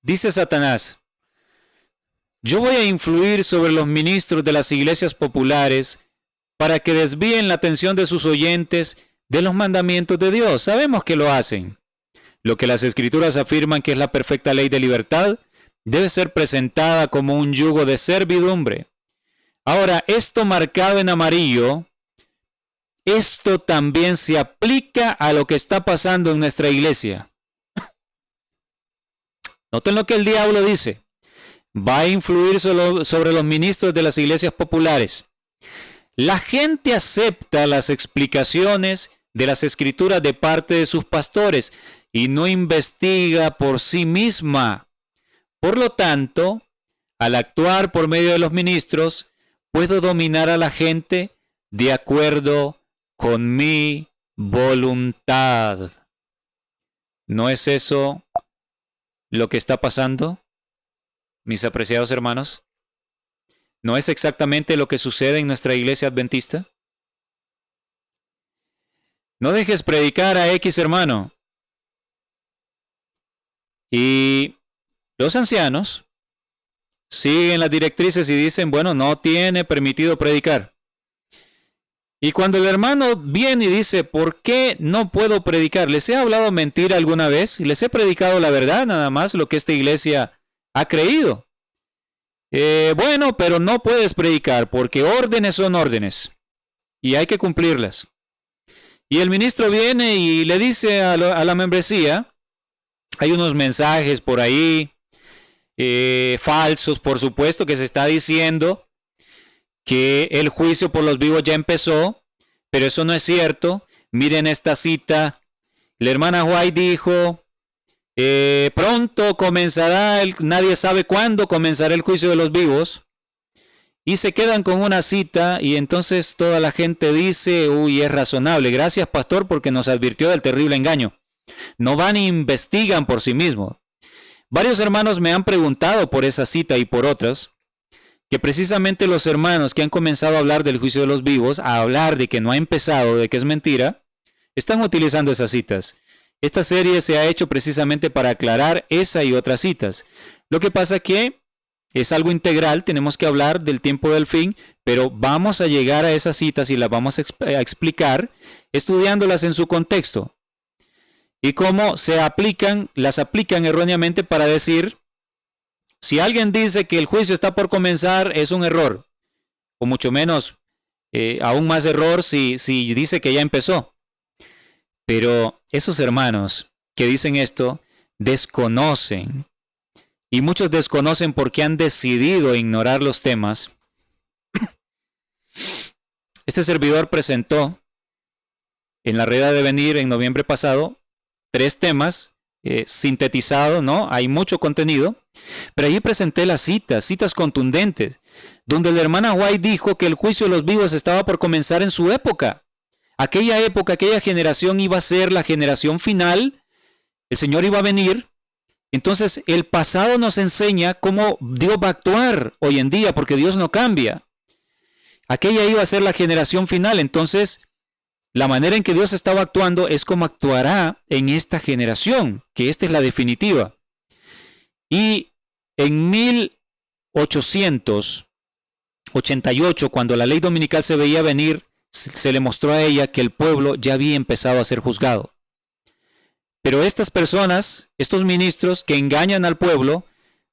Dice Satanás, yo voy a influir sobre los ministros de las iglesias populares para que desvíen la atención de sus oyentes de los mandamientos de Dios. Sabemos que lo hacen. lo que las Escrituras afirman que es la perfecta ley de libertad, debe ser presentada como un yugo de servidumbre. Ahora, esto marcado en amarillo, esto también se aplica a lo que está pasando en nuestra iglesia. Noten lo que el diablo dice. Va a influir sobre los ministros de las iglesias populares. La gente acepta las explicaciones de las Escrituras de parte de sus pastores y no investiga por sí misma. Por lo tanto, al actuar por medio de los ministros, puedo dominar a la gente de acuerdo con mi voluntad. ¿No es eso lo que está pasando, mis apreciados hermanos? ¿No es exactamente lo que sucede en nuestra iglesia adventista? No dejes predicar a X hermano. Y los ancianos siguen las directrices y dicen, bueno, no tiene permitido predicar. Y cuando el hermano viene y dice, ¿por qué no puedo predicar? ¿Les he hablado mentira alguna vez? ¿Les he predicado la verdad nada más, lo que esta iglesia ha creído? Bueno, pero no puedes predicar porque órdenes son órdenes y hay que cumplirlas. Y el ministro viene y le dice a la membresía, hay unos mensajes por ahí, falsos por supuesto, que se está diciendo que el juicio por los vivos ya empezó, pero eso no es cierto. Miren esta cita, la hermana White dijo, pronto comenzará, nadie sabe cuándo comenzará el juicio de los vivos, y se quedan con una cita y entonces toda la gente dice, uy, es razonable, gracias pastor porque nos advirtió del terrible engaño. No van e investigan por sí mismos. Varios hermanos me han preguntado por esa cita y por otras, que precisamente los hermanos que han comenzado a hablar del juicio de los vivos, a hablar de que no ha empezado, de que es mentira, están utilizando esas citas. Esta serie se ha hecho precisamente para aclarar esa y otras citas. Lo que pasa que es algo integral, tenemos que hablar del tiempo del fin, pero vamos a llegar a esas citas y las vamos a explicar estudiándolas en su contexto. Y cómo se aplican, las aplican erróneamente para decir, si alguien dice que el juicio está por comenzar, es un error. O mucho menos, aún más error si dice que ya empezó. Pero esos hermanos que dicen esto, desconocen. Y muchos desconocen porque han decidido ignorar los temas. Este servidor presentó en la Red de Venir en noviembre pasado 3 temas sintetizados, ¿no? Hay mucho contenido, pero allí presenté las citas contundentes, donde la hermana White dijo que el juicio de los vivos estaba por comenzar en su época. Aquella época, aquella generación iba a ser la generación final, el Señor iba a venir. Entonces el pasado nos enseña cómo Dios va a actuar hoy en día, porque Dios no cambia. Aquella iba a ser la generación final, entonces la manera en que Dios estaba actuando es como actuará en esta generación, que esta es la definitiva. Y en 1888, cuando la ley dominical se veía venir, se le mostró a ella que el pueblo ya había empezado a ser juzgado. Pero estas personas, estos ministros que engañan al pueblo,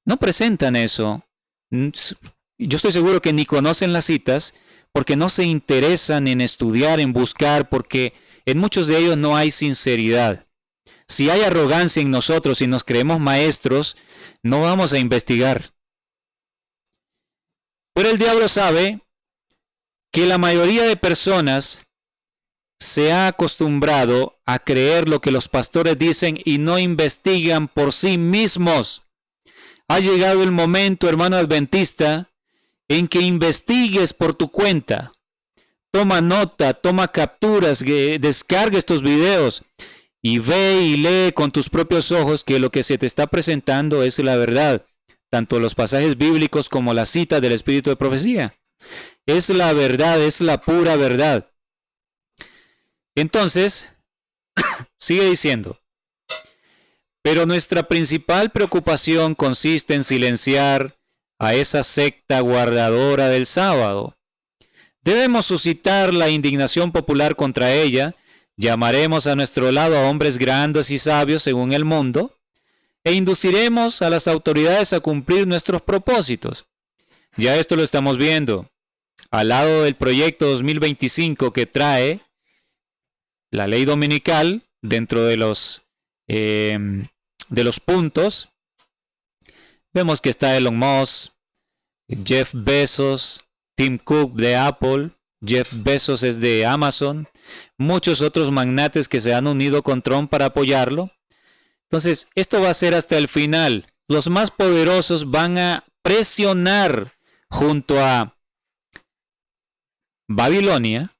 no presentan eso. Yo estoy seguro que ni conocen las citas, porque no se interesan en estudiar, en buscar, porque en muchos de ellos no hay sinceridad. Si hay arrogancia en nosotros y nos creemos maestros, no vamos a investigar. Pero el diablo sabe que la mayoría de personas se ha acostumbrado a creer lo que los pastores dicen y no investigan por sí mismos. Ha llegado el momento, hermano adventista, en que investigues por tu cuenta. Toma nota, toma capturas, descarga estos videos y ve y lee con tus propios ojos que lo que se te está presentando es la verdad. Tanto los pasajes bíblicos como la cita del Espíritu de Profecía. Es la verdad, es la pura verdad. Entonces, sigue diciendo, pero nuestra principal preocupación consiste en silenciar a esa secta guardadora del sábado. Debemos suscitar la indignación popular contra ella, Llamaremos a nuestro lado a hombres grandes y sabios según el mundo, e induciremos a las autoridades a cumplir nuestros propósitos. Ya esto lo estamos viendo. Al lado del proyecto 2025 que trae la ley dominical dentro de los puntos, vemos que está Elon Musk, Jeff Bezos, Tim Cook de Apple, Jeff Bezos es de Amazon, muchos otros magnates que se han unido con Trump para apoyarlo. Entonces, esto va a ser hasta el final. Los más poderosos van a presionar junto a Babilonia,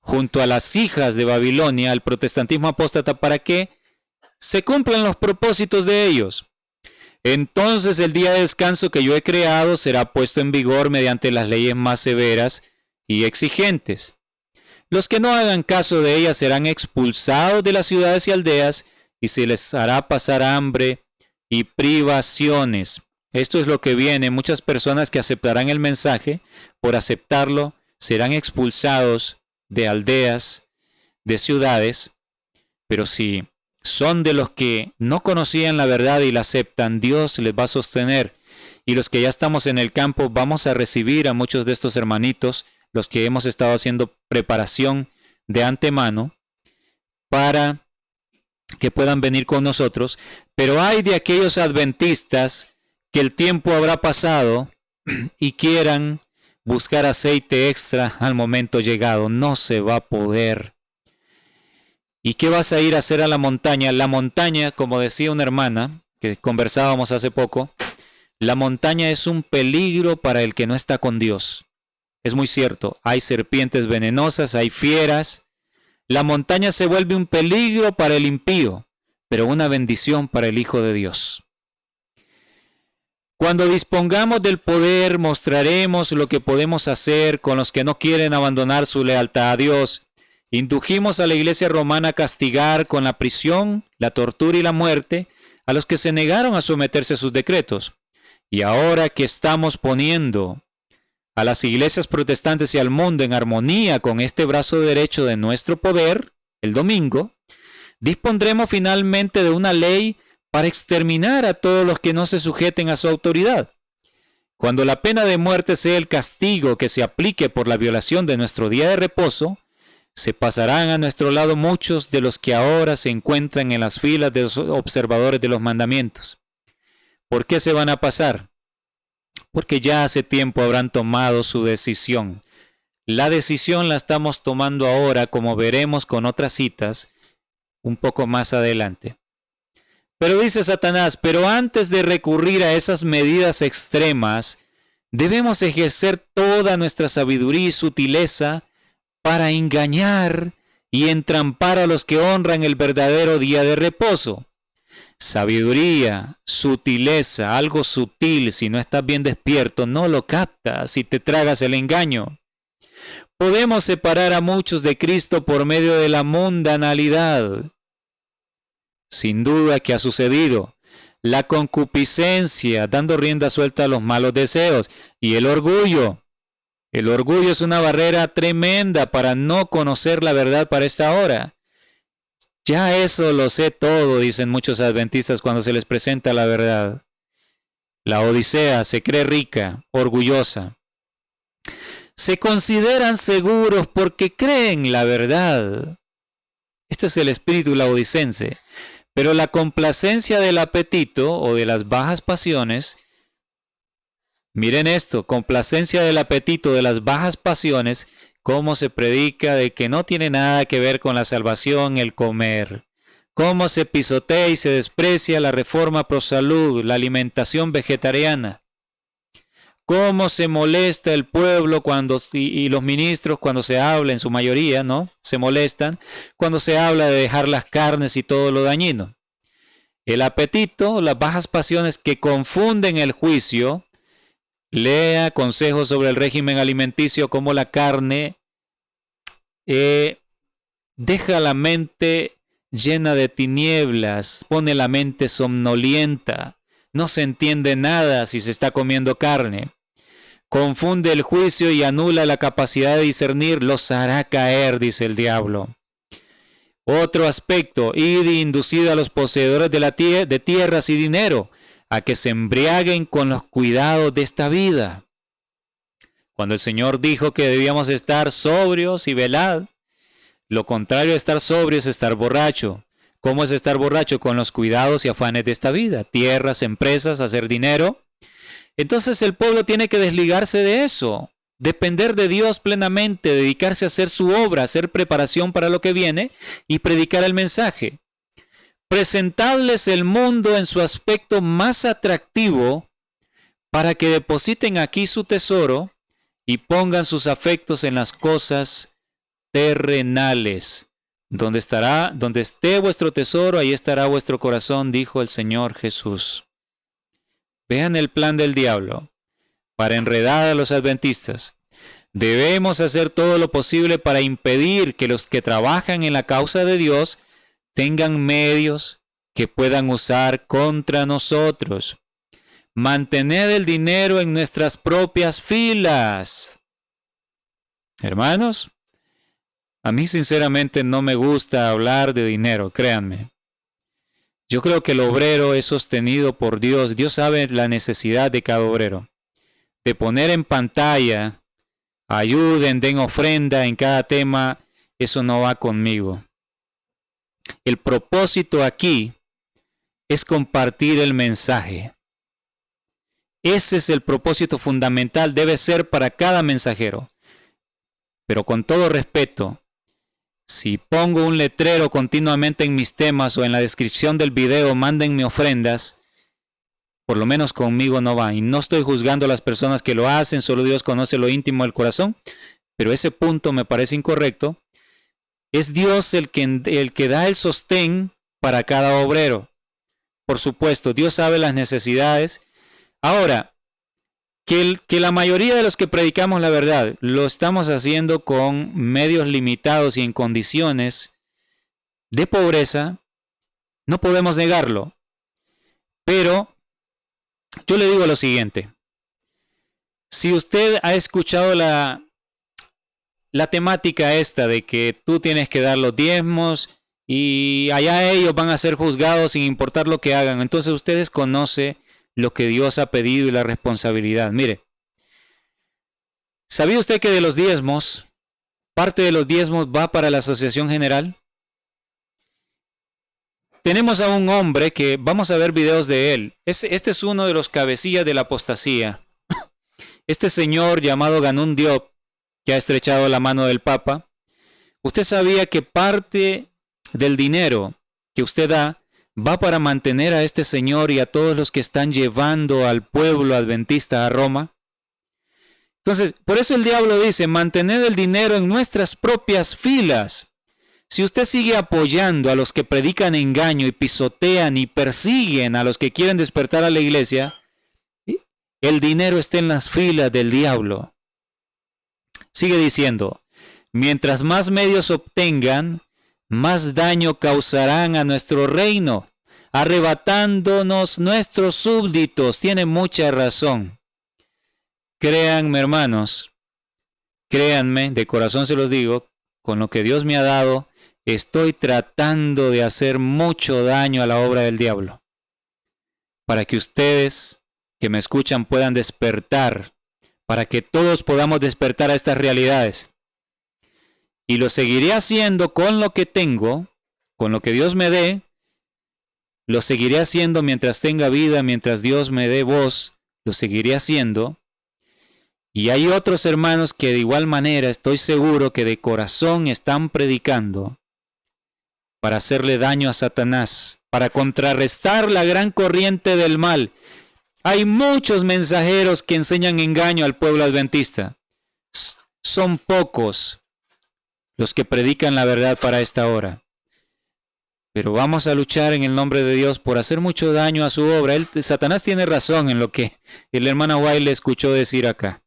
junto a las hijas de Babilonia, al protestantismo apóstata, para que se cumplan los propósitos de ellos. Entonces el día de descanso que yo he creado será puesto en vigor mediante las leyes más severas y exigentes. Los que no hagan caso de ellas serán expulsados de las ciudades y aldeas y se les hará pasar hambre y privaciones. Esto es lo que viene. Muchas personas que aceptarán el mensaje, por aceptarlo, serán expulsados de aldeas, de ciudades, pero si son de los que no conocían la verdad y la aceptan, Dios les va a sostener. Y los que ya estamos en el campo, vamos a recibir a muchos de estos hermanitos, los que hemos estado haciendo preparación de antemano, para que puedan venir con nosotros. Pero hay de aquellos adventistas que el tiempo habrá pasado y quieran buscar aceite extra al momento llegado. No se va a poder. ¿Y qué vas a ir a hacer a la montaña? La montaña, como decía una hermana, que conversábamos hace poco, la montaña es un peligro para el que no está con Dios. Es muy cierto, hay serpientes venenosas, hay fieras. La montaña se vuelve un peligro para el impío, pero una bendición para el Hijo de Dios. Cuando dispongamos del poder, mostraremos lo que podemos hacer con los que no quieren abandonar su lealtad a Dios. Indujimos a la iglesia romana a castigar con la prisión, la tortura y la muerte a los que se negaron a someterse a sus decretos. Y ahora que estamos poniendo a las iglesias protestantes y al mundo en armonía con este brazo derecho de nuestro poder, el domingo, dispondremos finalmente de una ley para exterminar a todos los que no se sujeten a su autoridad. Cuando la pena de muerte sea el castigo que se aplique por la violación de nuestro día de reposo, se pasarán a nuestro lado muchos de los que ahora se encuentran en las filas de los observadores de los mandamientos. ¿Por qué se van a pasar? Porque ya hace tiempo habrán tomado su decisión. La decisión la estamos tomando ahora, como veremos con otras citas un poco más adelante. Pero dice Satanás, pero antes de recurrir a esas medidas extremas, debemos ejercer toda nuestra sabiduría y sutileza para engañar y entrampar a los que honran el verdadero día de reposo. Sabiduría, sutileza, algo sutil, si no estás bien despierto, no lo captas si te tragas el engaño. Podemos separar a muchos de Cristo por medio de la mundanalidad. Sin duda que ha sucedido. La concupiscencia, dando rienda suelta a los malos deseos, y el orgullo. El orgullo es una barrera tremenda para no conocer la verdad para esta hora. Ya eso lo sé todo, dicen muchos adventistas cuando se les presenta la verdad. La Odisea se cree rica, orgullosa. Se consideran seguros porque creen la verdad. Este es el espíritu laodicense. Pero la complacencia del apetito o de las bajas pasiones, miren esto, complacencia del apetito de las bajas pasiones, cómo se predica de que no tiene nada que ver con la salvación el comer, cómo se pisotea y se desprecia la reforma pro salud, la alimentación vegetariana, cómo se molesta el pueblo y los ministros cuando se habla, en su mayoría, ¿no? Se molestan cuando se habla de dejar las carnes y todo lo dañino. El apetito, las bajas pasiones que confunden el juicio. Lea consejos sobre el régimen alimenticio, como la carne deja la mente llena de tinieblas, pone la mente somnolienta, no se entiende nada si se está comiendo carne. Confunde el juicio y anula la capacidad de discernir, los hará caer, dice el diablo. Otro aspecto, id y inducid a los poseedores de tierras y dinero a que se embriaguen con los cuidados de esta vida. Cuando el Señor dijo que debíamos estar sobrios y velad, lo contrario de estar sobrio es estar borracho. ¿Cómo es estar borracho? Con los cuidados y afanes de esta vida, tierras, empresas, hacer dinero. Entonces el pueblo tiene que desligarse de eso, depender de Dios plenamente, dedicarse a hacer su obra, hacer preparación para lo que viene y predicar el mensaje. Presentarles el mundo en su aspecto más atractivo para que depositen aquí su tesoro y pongan sus afectos en las cosas terrenales. Donde esté vuestro tesoro, ahí estará vuestro corazón, dijo el Señor Jesús. Vean el plan del diablo para enredar a los adventistas. Debemos hacer todo lo posible para impedir que los que trabajan en la causa de Dios tengan medios que puedan usar contra nosotros. Mantener el dinero en nuestras propias filas. Hermanos, a mí sinceramente no me gusta hablar de dinero, créanme. Yo creo que el obrero es sostenido por Dios. Dios sabe la necesidad de cada obrero. De poner en pantalla, ayuden, den ofrenda en cada tema, eso no va conmigo. El propósito aquí es compartir el mensaje. Ese es el propósito fundamental, debe ser para cada mensajero. Pero con todo respeto, si pongo un letrero continuamente en mis temas o en la descripción del video, mándenme ofrendas, por lo menos conmigo no va. Y no estoy juzgando a las personas que lo hacen, solo Dios conoce lo íntimo del corazón, pero ese punto me parece incorrecto. Es Dios el que da el sostén para cada obrero. Por supuesto, Dios sabe las necesidades. Ahora, que la mayoría de los que predicamos la verdad lo estamos haciendo con medios limitados y en condiciones de pobreza, no podemos negarlo. Pero yo le digo lo siguiente. Si usted ha escuchado la temática esta de que tú tienes que dar los diezmos y allá ellos van a ser juzgados sin importar lo que hagan, entonces usted desconoce lo que Dios ha pedido y la responsabilidad. Mire, ¿sabía usted que de los diezmos, parte de los diezmos va para la Asociación General? Tenemos a un hombre que vamos a ver videos de él. Este es uno de los cabecillas de la apostasía. Este señor llamado Ganun Diop, que ha estrechado la mano del Papa. ¿Usted sabía que parte del dinero que usted da va para mantener a este señor y a todos los que están llevando al pueblo adventista a Roma? Entonces, por eso el diablo dice, mantener el dinero en nuestras propias filas. Si usted sigue apoyando a los que predican engaño y pisotean y persiguen a los que quieren despertar a la iglesia, el dinero está en las filas del diablo. Sigue diciendo, mientras más medios obtengan, más daño causarán a nuestro reino, arrebatándonos nuestros súbditos. Tiene mucha razón. Créanme, hermanos, créanme, de corazón se los digo, con lo que Dios me ha dado, estoy tratando de hacer mucho daño a la obra del diablo, para que ustedes que me escuchan puedan despertar, para que todos podamos despertar a estas realidades. Y lo seguiré haciendo con lo que tengo, con lo que Dios me dé. Lo seguiré haciendo mientras tenga vida, mientras Dios me dé voz. Lo seguiré haciendo. Y hay otros hermanos que de igual manera estoy seguro que de corazón están predicando para hacerle daño a Satanás, para contrarrestar la gran corriente del mal. Hay muchos mensajeros que enseñan engaño al pueblo adventista. Son pocos los que predican la verdad para esta hora. Pero vamos a luchar en el nombre de Dios por hacer mucho daño a su obra. Satanás tiene razón en lo que el hermano White le escuchó decir acá.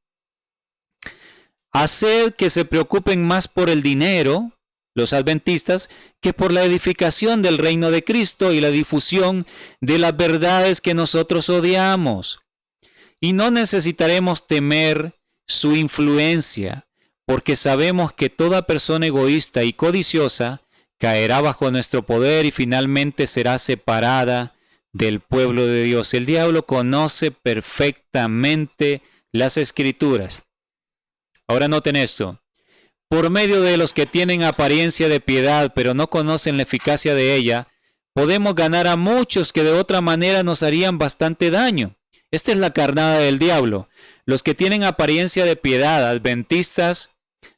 Haced que se preocupen más por el dinero, los adventistas, que por la edificación del reino de Cristo y la difusión de las verdades que nosotros odiamos. Y no necesitaremos temer su influencia, porque sabemos que toda persona egoísta y codiciosa caerá bajo nuestro poder y finalmente será separada del pueblo de Dios. El diablo conoce perfectamente las Escrituras. Ahora noten esto. Por medio de los que tienen apariencia de piedad, pero no conocen la eficacia de ella, podemos ganar a muchos que de otra manera nos harían bastante daño. Esta es la carnada del diablo. Los que tienen apariencia de piedad, adventistas,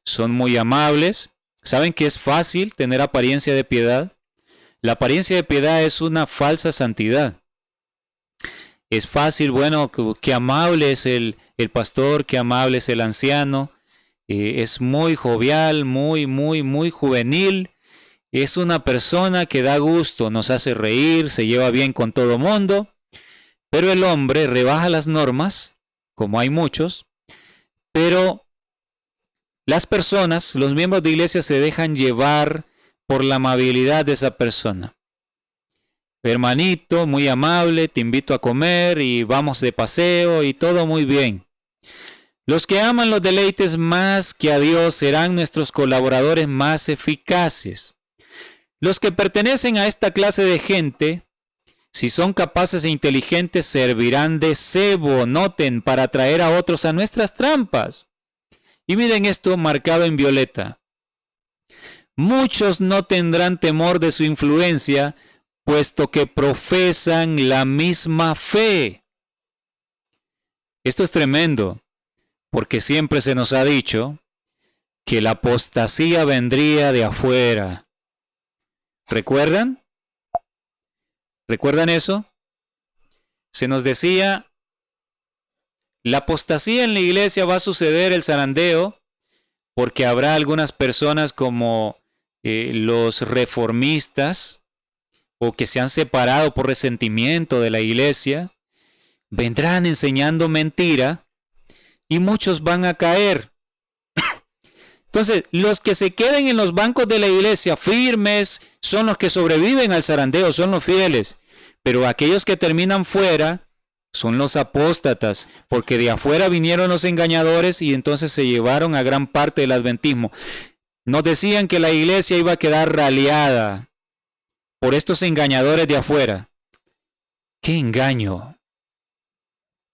son muy amables. ¿Saben que es fácil tener apariencia de piedad? La apariencia de piedad es una falsa santidad. Es fácil, bueno, qué amable es el pastor, qué amable es el anciano. Es muy jovial, muy juvenil. Es una persona que da gusto, nos hace reír, se lleva bien con todo mundo. Pero el hombre rebaja las normas, como hay muchos, pero las personas, los miembros de iglesia se dejan llevar por la amabilidad de esa persona. Hermanito, muy amable, te invito a comer y vamos de paseo y todo muy bien. Los que aman los deleites más que a Dios serán nuestros colaboradores más eficaces. Los que pertenecen a esta clase de gente, si son capaces e inteligentes, servirán de cebo, noten, para atraer a otros a nuestras trampas. Y miren esto marcado en violeta. Muchos no tendrán temor de su influencia, puesto que profesan la misma fe. Esto es tremendo, porque siempre se nos ha dicho que la apostasía vendría de afuera. ¿Recuerdan? ¿Recuerdan eso? Se nos decía, la apostasía en la iglesia va a suceder, el zarandeo, porque habrá algunas personas como los reformistas o que se han separado por resentimiento de la iglesia, vendrán enseñando mentira y muchos van a caer. Entonces, los que se queden en los bancos de la iglesia firmes son los que sobreviven al zarandeo, son los fieles. Pero aquellos que terminan fuera son los apóstatas, porque de afuera vinieron los engañadores y entonces se llevaron a gran parte del adventismo. Nos decían que la iglesia iba a quedar raleada por estos engañadores de afuera. ¡Qué engaño!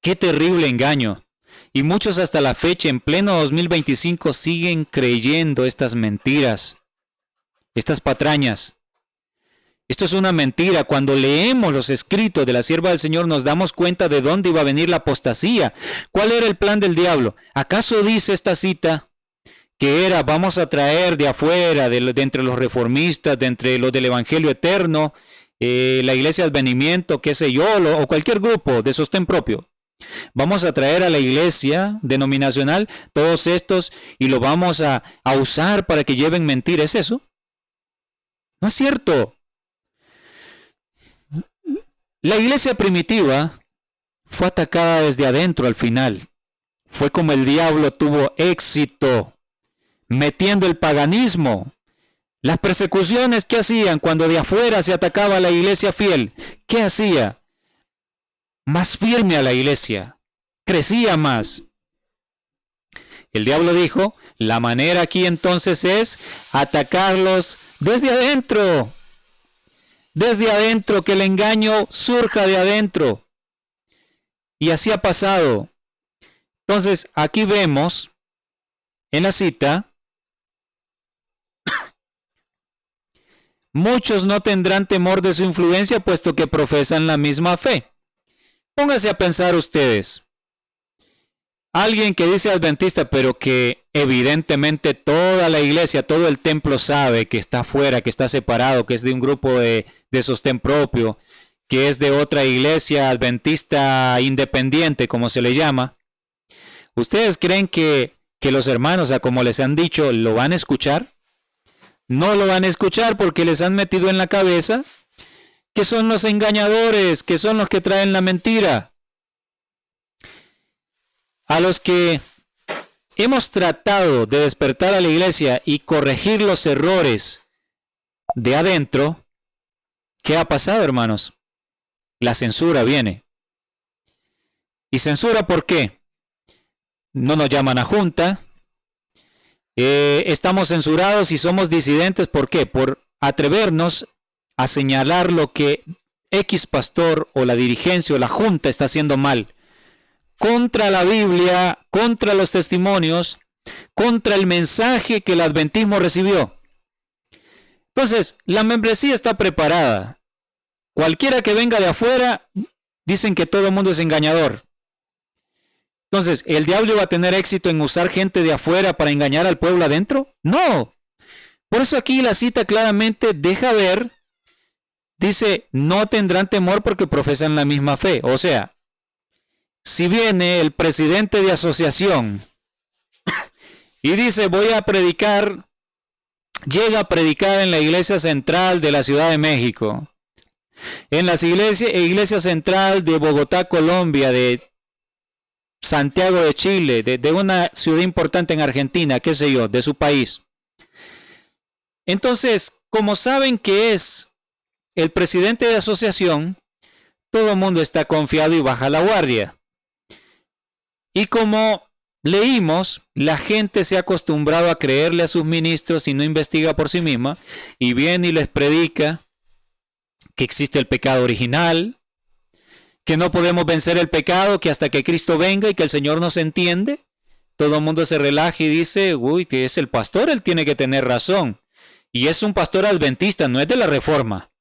¡Qué terrible engaño! Y muchos hasta la fecha, en pleno 2025, siguen creyendo estas mentiras, estas patrañas. Esto es una mentira. Cuando leemos los escritos de la sierva del Señor nos damos cuenta de dónde iba a venir la apostasía. ¿Cuál era el plan del diablo? ¿Acaso dice esta cita que era vamos a traer de afuera, de entre los reformistas, de entre los del Evangelio Eterno, la Iglesia de Advenimiento, qué sé yo, o cualquier grupo de sostén propio? Vamos a traer a la iglesia denominacional todos estos y lo vamos a usar para que lleven mentira. ¿Es eso? No es cierto. La iglesia primitiva fue atacada desde adentro al final. Fue como el diablo tuvo éxito metiendo el paganismo. Las persecuciones que hacían cuando de afuera se atacaba a la iglesia fiel. ¿Qué hacía? Más firme a la iglesia. Crecía más. El diablo dijo, la manera aquí entonces es atacarlos desde adentro. Desde adentro, que el engaño surja de adentro. Y así ha pasado. Entonces, aquí vemos en la cita, muchos no tendrán temor de su influencia, puesto que profesan la misma fe. Pónganse a pensar ustedes. Alguien que dice adventista, pero que evidentemente toda la iglesia, todo el templo sabe que está fuera, que está separado, que es de un grupo de sostén propio, que es de otra iglesia adventista independiente, como se le llama. ¿Ustedes creen que los hermanos, como les han dicho, lo van a escuchar? No lo van a escuchar porque les han metido en la cabeza que son los engañadores, que son los que traen la mentira. A los que hemos tratado de despertar a la iglesia y corregir los errores de adentro, ¿qué ha pasado, hermanos? La censura viene. ¿Y censura por qué? No nos llaman a junta. Estamos censurados y somos disidentes. ¿Por qué? Por atrevernos a señalar lo que X pastor o la dirigencia o la junta está haciendo mal, contra la Biblia, contra los testimonios, contra el mensaje que el adventismo recibió. Entonces, la membresía está preparada. Cualquiera que venga de afuera, dicen que todo el mundo es engañador. Entonces, ¿el diablo va a tener éxito en usar gente de afuera para engañar al pueblo adentro? No. Por eso aquí la cita claramente deja ver, dice, no tendrán temor porque profesan la misma fe. O sea, si viene el presidente de asociación y dice, voy a predicar, llega a predicar en la iglesia central de la Ciudad de México, en la iglesia central de Bogotá, Colombia, de Santiago de Chile, de una ciudad importante en Argentina, qué sé yo, de su país. Entonces, como saben que es el presidente de asociación, todo el mundo está confiado y baja la guardia. Y como leímos, la gente se ha acostumbrado a creerle a sus ministros y no investiga por sí misma, y viene y les predica que existe el pecado original, que no podemos vencer el pecado, que hasta que Cristo venga y que el Señor nos entiende, todo el mundo se relaja y dice, uy, que es el pastor, él tiene que tener razón. Y es un pastor adventista, no es de la Reforma,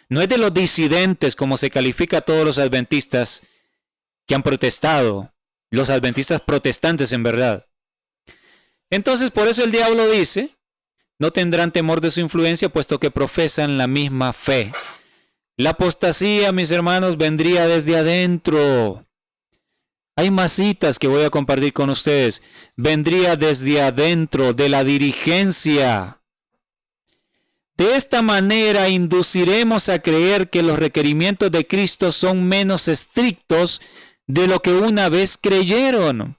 no es de los disidentes como se califica a todos los adventistas que han protestado, los adventistas protestantes en verdad. Entonces por eso el diablo dice, no tendrán temor de su influencia puesto que profesan la misma fe. La apostasía, mis hermanos, vendría desde adentro. Hay más citas que voy a compartir con ustedes. Vendría desde adentro de la dirigencia. De esta manera induciremos a creer que los requerimientos de Cristo son menos estrictos de lo que una vez creyeron,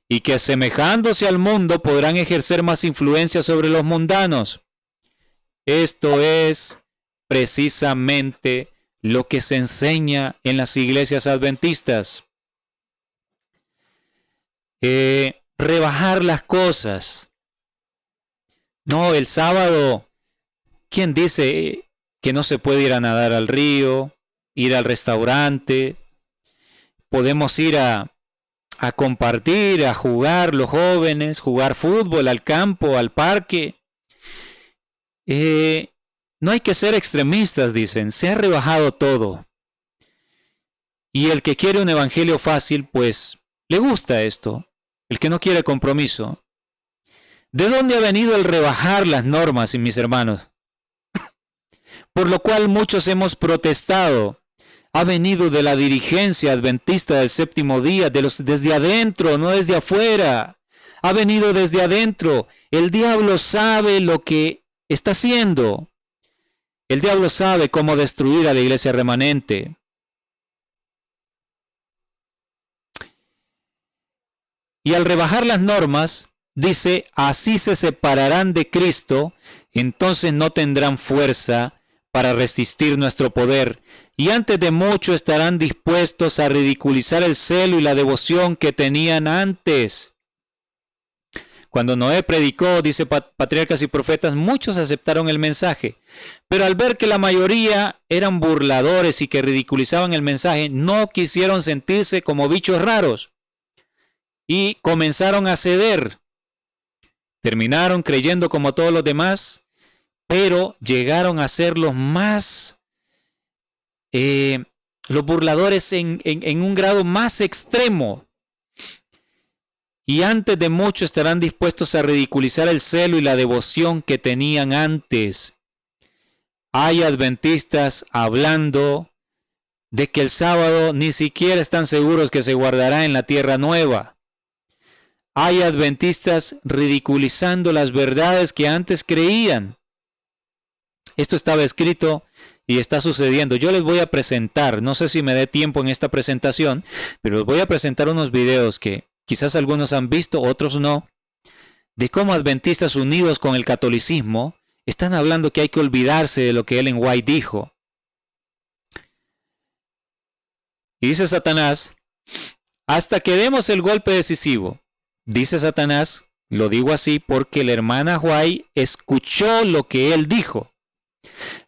y que asemejándose al mundo podrán ejercer más influencia sobre los mundanos. Esto es precisamente lo que se enseña en las iglesias adventistas. Rebajar las cosas. No, el sábado, ¿quién dice que no se puede ir a nadar al río, ir al restaurante? Podemos ir a compartir, a jugar los jóvenes, jugar fútbol al campo, al parque. No hay que ser extremistas, dicen, se ha rebajado todo. Y el que quiere un evangelio fácil, pues le gusta esto. El que no quiere compromiso. ¿De dónde ha venido el rebajar las normas, mis hermanos? Por lo cual muchos hemos protestado. Ha venido de la dirigencia adventista del séptimo día, desde adentro, no desde afuera. Ha venido desde adentro. El diablo sabe lo que está haciendo. El diablo sabe cómo destruir a la iglesia remanente. Y al rebajar las normas, dice, así se separarán de Cristo, entonces no tendrán fuerza para resistir nuestro poder, y antes de mucho estarán dispuestos a ridiculizar el celo y la devoción que tenían antes. Cuando Noé predicó, dice Patriarcas y Profetas, muchos aceptaron el mensaje, pero al ver que la mayoría eran burladores y que ridiculizaban el mensaje, no quisieron sentirse como bichos raros y comenzaron a ceder. Terminaron creyendo como todos los demás, pero llegaron a ser los más, los burladores en un grado más extremo. Y antes de mucho estarán dispuestos a ridiculizar el celo y la devoción que tenían antes. Hay adventistas hablando de que el sábado ni siquiera están seguros que se guardará en la tierra nueva. Hay adventistas ridiculizando las verdades que antes creían. Esto estaba escrito y está sucediendo. Yo les voy a presentar, no sé si me dé tiempo en esta presentación, pero les voy a presentar unos videos que quizás algunos han visto, otros no, de cómo adventistas unidos con el catolicismo están hablando que hay que olvidarse de lo que Ellen White dijo. Y dice Satanás, hasta que demos el golpe decisivo. Dice Satanás, lo digo así porque la hermana White escuchó lo que él dijo.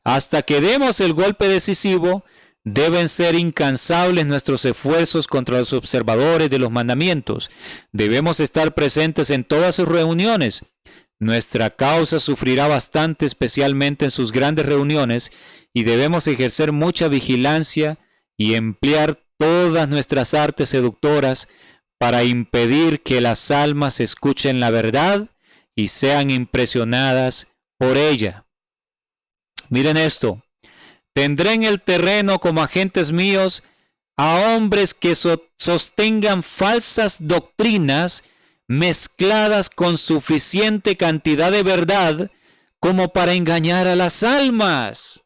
Hasta que demos el golpe decisivo, deben ser incansables nuestros esfuerzos contra los observadores de los mandamientos. Debemos estar presentes en todas sus reuniones. Nuestra causa sufrirá bastante, especialmente en sus grandes reuniones, y debemos ejercer mucha vigilancia y emplear todas nuestras artes seductoras para impedir que las almas escuchen la verdad y sean impresionadas por ella. Miren esto. Tendré en el terreno como agentes míos a hombres que sostengan falsas doctrinas mezcladas con suficiente cantidad de verdad como para engañar a las almas.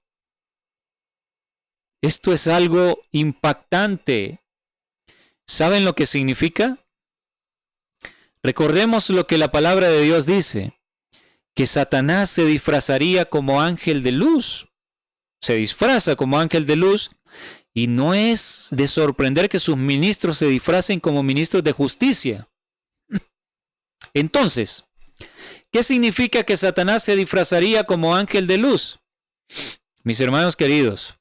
Esto es algo impactante. ¿Saben lo que significa? Recordemos lo que la palabra de Dios dice, que Satanás se disfrazaría como ángel de luz. Se disfraza como ángel de luz y no es de sorprender que sus ministros se disfracen como ministros de justicia. Entonces, ¿qué significa que Satanás se disfrazaría como ángel de luz? Mis hermanos queridos,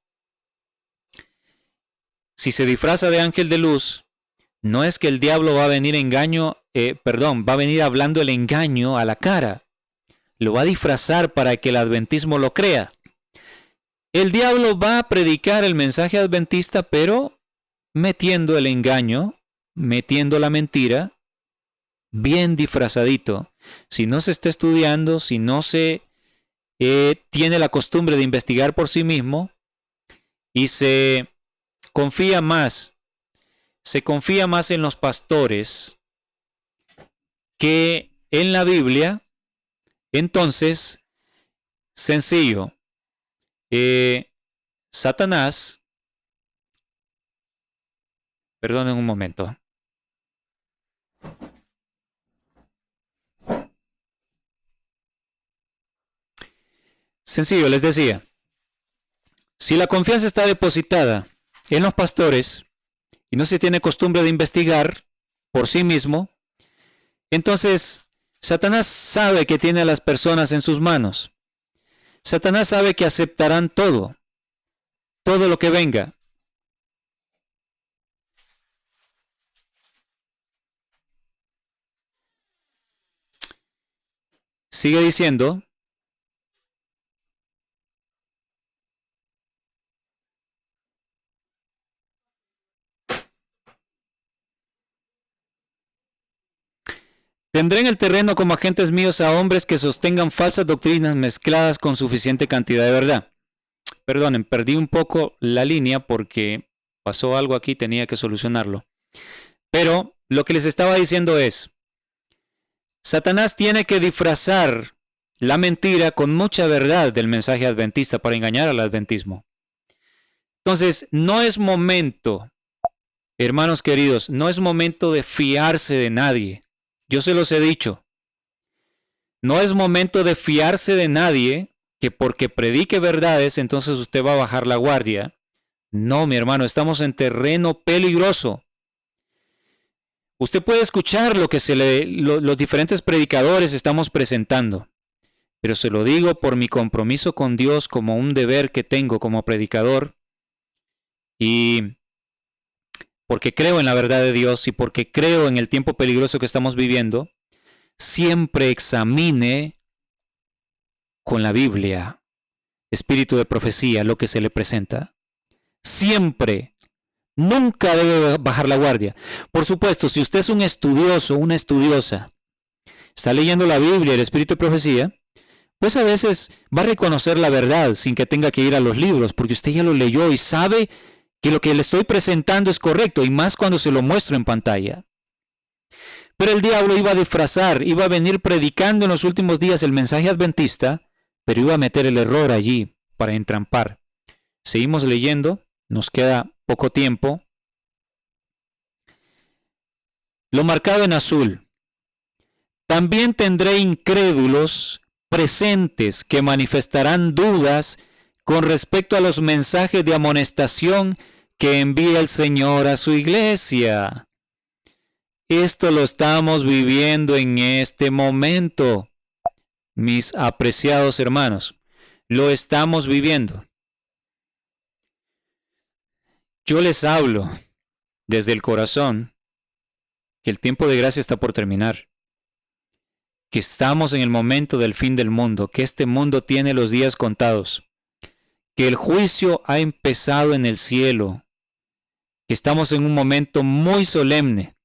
si se disfraza de ángel de luz, no es que el diablo va a venir va a venir hablando el engaño a la cara. Lo va a disfrazar para que el adventismo lo crea. El diablo va a predicar el mensaje adventista, pero metiendo el engaño, metiendo la mentira, bien disfrazadito. Si no se está estudiando, si no se tiene la costumbre de investigar por sí mismo y se confía más en los pastores que en la Biblia, entonces, sencillo, Satanás, perdonen un momento. Sencillo, les decía, si la confianza está depositada en los pastores y no se tiene costumbre de investigar por sí mismo, entonces Satanás sabe que tiene a las personas en sus manos. Satanás sabe que aceptarán todo lo que venga. Sigue diciendo, tendré en el terreno como agentes míos a hombres que sostengan falsas doctrinas mezcladas con suficiente cantidad de verdad. Perdonen, perdí un poco la línea porque pasó algo aquí, tenía que solucionarlo. Pero lo que les estaba diciendo es, Satanás tiene que disfrazar la mentira con mucha verdad del mensaje adventista para engañar al adventismo. Entonces, no es momento, hermanos queridos, no es momento de fiarse de nadie. Yo se los he dicho. No es momento de fiarse de nadie que porque predique verdades, entonces usted va a bajar la guardia. No, mi hermano, estamos en terreno peligroso. Usted puede escuchar lo que los diferentes predicadores estamos presentando, pero se lo digo por mi compromiso con Dios como un deber que tengo como predicador y porque creo en la verdad de Dios y porque creo en el tiempo peligroso que estamos viviendo, siempre examine con la Biblia, espíritu de profecía, lo que se le presenta. Siempre. Nunca debe bajar la guardia. Por supuesto, si usted es un estudioso, una estudiosa, está leyendo la Biblia, el espíritu de profecía, pues a veces va a reconocer la verdad sin que tenga que ir a los libros, porque usted ya lo leyó y sabe que lo que le estoy presentando es correcto, y más cuando se lo muestro en pantalla. Pero el diablo iba a disfrazar, iba a venir predicando en los últimos días el mensaje adventista, pero iba a meter el error allí para entrampar. Seguimos leyendo, nos queda poco tiempo. Lo marcado en azul. También tendré incrédulos presentes que manifestarán dudas con respecto a los mensajes de amonestación que envía el Señor a su iglesia. Esto lo estamos viviendo en este momento, mis apreciados hermanos. lo estamos viviendo. Yo les hablo desde el corazón que el tiempo de gracia está por terminar, que estamos en el momento del fin del mundo, que este mundo tiene los días contados, que el juicio ha empezado en el cielo, que estamos en un momento muy solemne.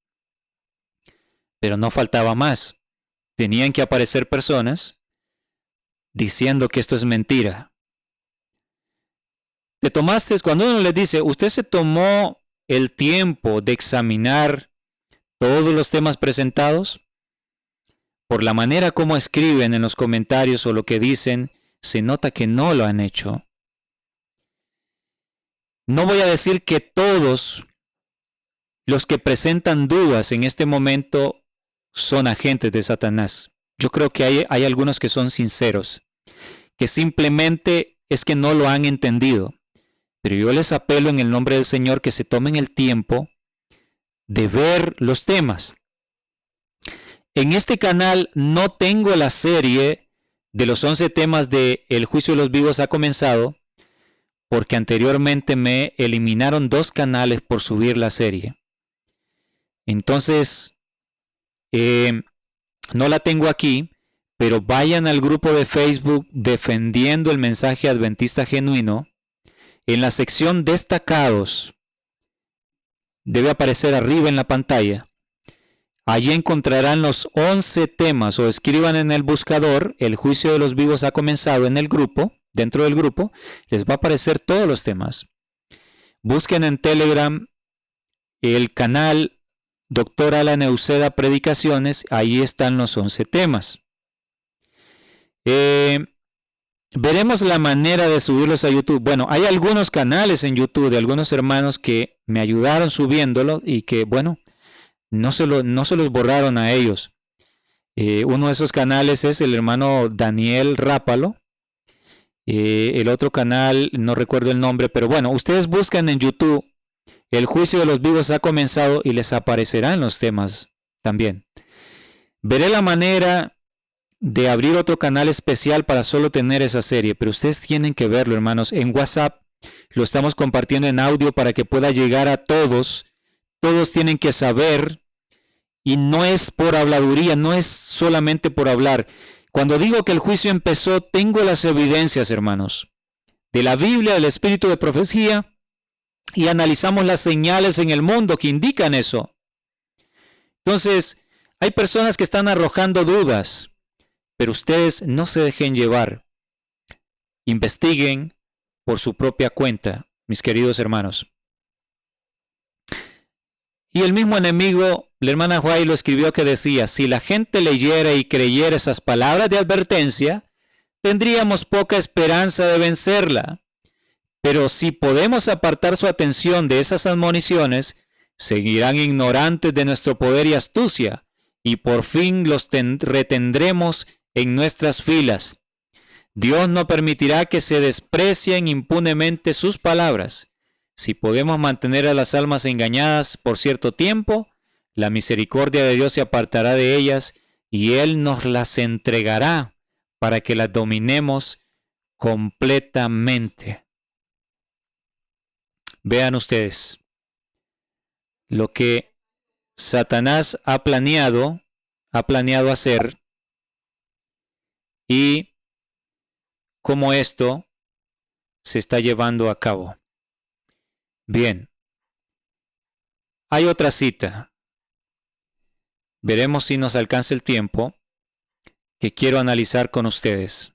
Pero no faltaba más. Tenían que aparecer personas diciendo que esto es mentira. Te tomaste, cuando uno les dice, usted se tomó el tiempo de examinar todos los temas presentados, por la manera como escriben en los comentarios o lo que dicen, se nota que no lo han hecho. No voy a decir que todos los que presentan dudas en este momento son agentes de Satanás. Yo creo que hay algunos que son sinceros, que simplemente es que no lo han entendido. Pero yo les apelo en el nombre del Señor que se tomen el tiempo de ver los temas. En este canal no tengo la serie de los 11 temas de El juicio de los vivos ha comenzado, porque anteriormente me eliminaron 2 canales por subir la serie. Entonces, no la tengo aquí, pero vayan al grupo de Facebook Defendiendo el Mensaje Adventista Genuino. En la sección Destacados, debe aparecer arriba en la pantalla. Allí encontrarán los 11 temas, o escriban en el buscador, El juicio de los vivos ha comenzado en el grupo, dentro del grupo, les va a aparecer todos los temas. Busquen en Telegram el canal Dr. Alan Euseda Predicaciones, ahí están los 11 temas. Veremos la manera de subirlos a YouTube. Bueno, hay algunos canales en YouTube de algunos hermanos que me ayudaron subiéndolo y que, bueno, no se los borraron a ellos. Uno de esos canales es el hermano Daniel Rápalo. El otro canal, no recuerdo el nombre, pero bueno, ustedes buscan en YouTube El juicio de los vivos ha comenzado y les aparecerán los temas también. Veré la manera de abrir otro canal especial para solo tener esa serie, pero ustedes tienen que verlo, hermanos. En WhatsApp lo estamos compartiendo en audio para que pueda llegar a todos. Todos tienen que saber, y no es por habladuría, no es solamente por hablar. Cuando digo que el juicio empezó, tengo las evidencias, hermanos, de la Biblia, del espíritu de profecía, y analizamos las señales en el mundo que indican eso. Entonces, hay personas que están arrojando dudas, pero ustedes no se dejen llevar. Investiguen por su propia cuenta, mis queridos hermanos. Y el mismo enemigo, la hermana White lo escribió, que decía, si la gente leyera y creyera esas palabras de advertencia, tendríamos poca esperanza de vencerla. Pero si podemos apartar su atención de esas admoniciones, seguirán ignorantes de nuestro poder y astucia, y por fin los retendremos en nuestras filas. Dios no permitirá que se desprecien impunemente sus palabras. Si podemos mantener a las almas engañadas por cierto tiempo, la misericordia de Dios se apartará de ellas y Él nos las entregará para que las dominemos completamente. Vean ustedes lo que Satanás ha planeado hacer y cómo esto se está llevando a cabo. Bien, hay otra cita. Veremos si nos alcanza el tiempo que quiero analizar con ustedes.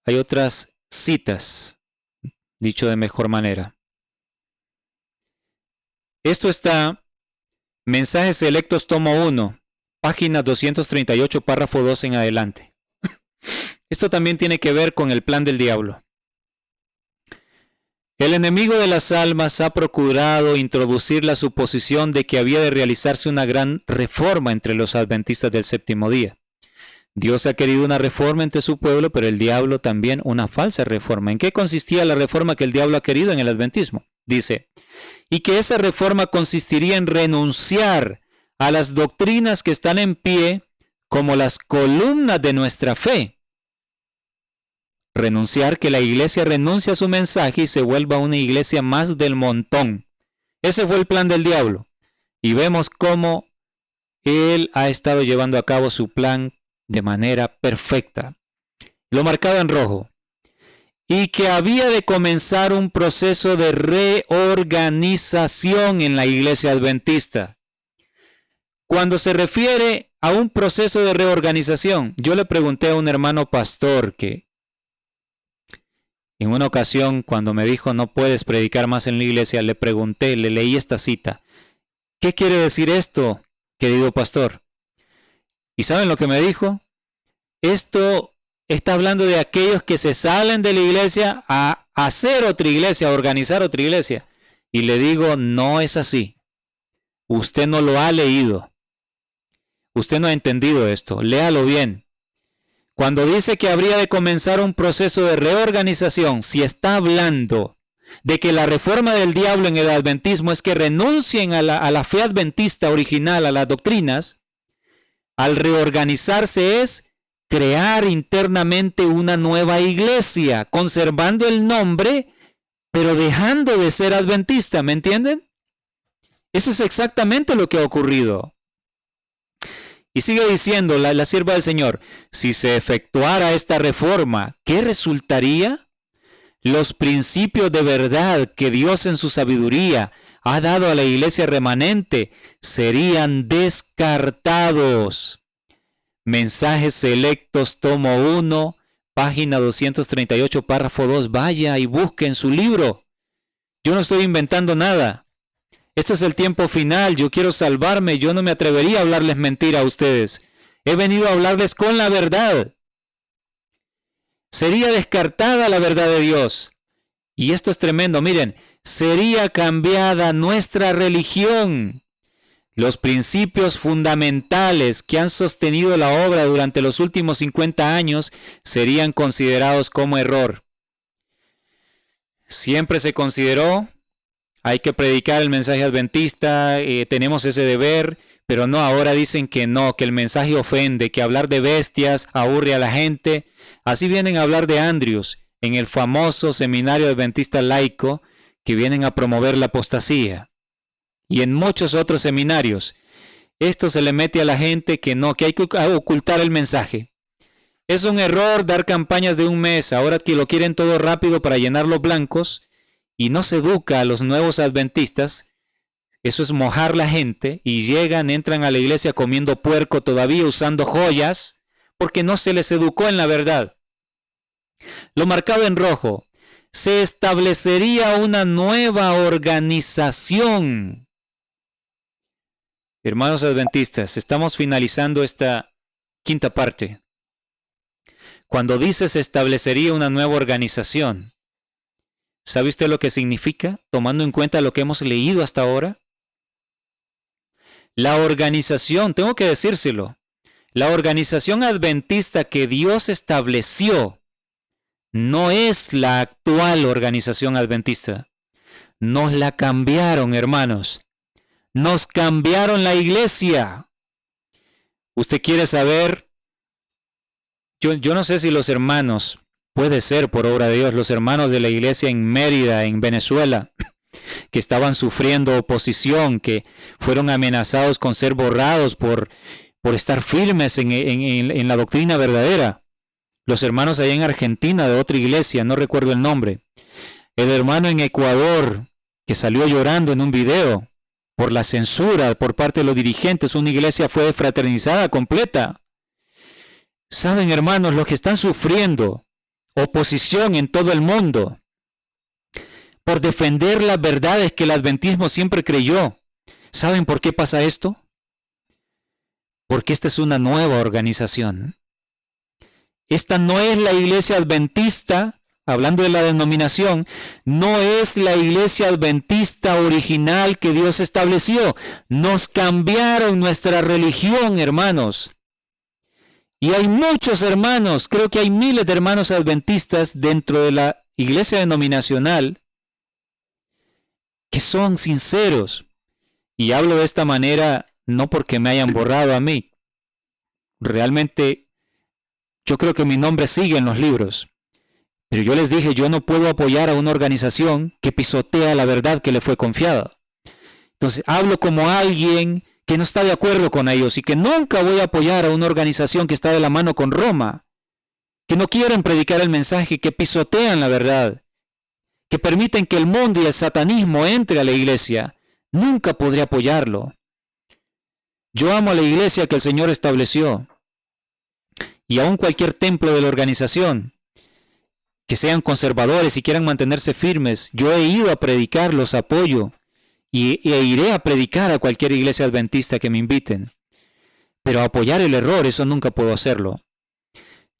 Hay otras citas, dicho de mejor manera. Esto está, Mensajes Selectos, tomo 1, página 238, párrafo 2 en adelante. Esto también tiene que ver con el plan del diablo. El enemigo de las almas ha procurado introducir la suposición de que había de realizarse una gran reforma entre los adventistas del séptimo día. Dios ha querido una reforma entre su pueblo, pero el diablo también una falsa reforma. ¿En qué consistía la reforma que el diablo ha querido en el adventismo? Dice, y que esa reforma consistiría en renunciar a las doctrinas que están en pie como las columnas de nuestra fe. Renunciar, que la iglesia renuncie a su mensaje y se vuelva una iglesia más del montón. Ese fue el plan del diablo. Y vemos cómo él ha estado llevando a cabo su plan de manera perfecta. Lo marcado en rojo. Y que había de comenzar un proceso de reorganización en la iglesia adventista. Cuando se refiere a un proceso de reorganización, yo le pregunté a un hermano pastor que en una ocasión, cuando me dijo no puedes predicar más en la iglesia, le pregunté, le leí esta cita. ¿Qué quiere decir esto, querido pastor? ¿Y saben lo que me dijo? Esto está hablando de aquellos que se salen de la iglesia a hacer otra iglesia, a organizar otra iglesia. Y le digo, no es así. Usted no lo ha leído. Usted no ha entendido esto. Léalo bien. Cuando dice que habría de comenzar un proceso de reorganización, si está hablando de que la reforma del diablo en el adventismo es que renuncien a la fe adventista original, a las doctrinas, al reorganizarse es crear internamente una nueva iglesia, conservando el nombre, pero dejando de ser adventista, ¿me entienden? Eso es exactamente lo que ha ocurrido. Y sigue diciendo la sierva del Señor, si se efectuara esta reforma, ¿qué resultaría? Los principios de verdad que Dios en su sabiduría ha dado a la iglesia remanente serían descartados. Mensajes Selectos, tomo 1, página 238, párrafo 2. Vaya y busque en su libro. Yo no estoy inventando nada. Este es el tiempo final, yo quiero salvarme, yo no me atrevería a hablarles mentira a ustedes. He venido a hablarles con la verdad. Sería descartada la verdad de Dios. Y esto es tremendo, miren, sería cambiada nuestra religión. Los principios fundamentales que han sostenido la obra durante los últimos 50 años serían considerados como error. Siempre se consideró, hay que predicar el mensaje adventista, tenemos ese deber, pero no, ahora dicen que no, que el mensaje ofende, que hablar de bestias aburre a la gente. Así vienen a hablar de Andrews en el famoso seminario adventista laico, que vienen a promover la apostasía. Y en muchos otros seminarios, esto se le mete a la gente que no, que hay que ocultar el mensaje. Es un error dar campañas de un mes, ahora que lo quieren todo rápido para llenar los blancos, y no se educa a los nuevos adventistas. Eso es mojar la gente, y entran a la iglesia comiendo puerco todavía, usando joyas, porque no se les educó en la verdad. Lo marcado en rojo, se establecería una nueva organización. Hermanos adventistas, estamos finalizando esta quinta parte. Cuando dice se establecería una nueva organización, ¿sabe usted lo que significa, tomando en cuenta lo que hemos leído hasta ahora? La organización, tengo que decírselo, la organización adventista que Dios estableció no es la actual organización adventista. Nos la cambiaron, hermanos. Nos cambiaron la iglesia. ¿Usted quiere saber? Yo no sé si los hermanos, puede ser por obra de Dios, los hermanos de la iglesia en Mérida, en Venezuela, que estaban sufriendo oposición, que fueron amenazados con ser borrados por estar firmes en la doctrina verdadera. Los hermanos allá en Argentina de otra iglesia, no recuerdo el nombre. El hermano en Ecuador, que salió llorando en un video por la censura por parte de los dirigentes, una iglesia fue fraternizada completa. Saben, hermanos, los que están sufriendo oposición en todo el mundo por defender las verdades que el adventismo siempre creyó. ¿Saben por qué pasa esto? Porque esta es una nueva organización. Esta no es la iglesia adventista, hablando de la denominación, no es la iglesia adventista original que Dios estableció. Nos cambiaron nuestra religión, hermanos. Y hay muchos hermanos, creo que hay miles de hermanos adventistas dentro de la iglesia denominacional que son sinceros. Y hablo de esta manera no porque me hayan borrado a mí. Realmente yo creo que mi nombre sigue en los libros. Pero yo les dije, yo no puedo apoyar a una organización que pisotea la verdad que le fue confiada. Entonces hablo como alguien que no está de acuerdo con ellos y que nunca voy a apoyar a una organización que está de la mano con Roma, que no quieren predicar el mensaje, que pisotean la verdad, que permiten que el mundo y el satanismo entre a la iglesia. Nunca podré apoyarlo. Yo amo a la iglesia que el Señor estableció y aún cualquier templo de la organización, que sean conservadores y quieran mantenerse firmes. Yo he ido a predicar, los apoyo e iré a predicar a cualquier iglesia adventista que me inviten. Pero apoyar el error, eso nunca puedo hacerlo.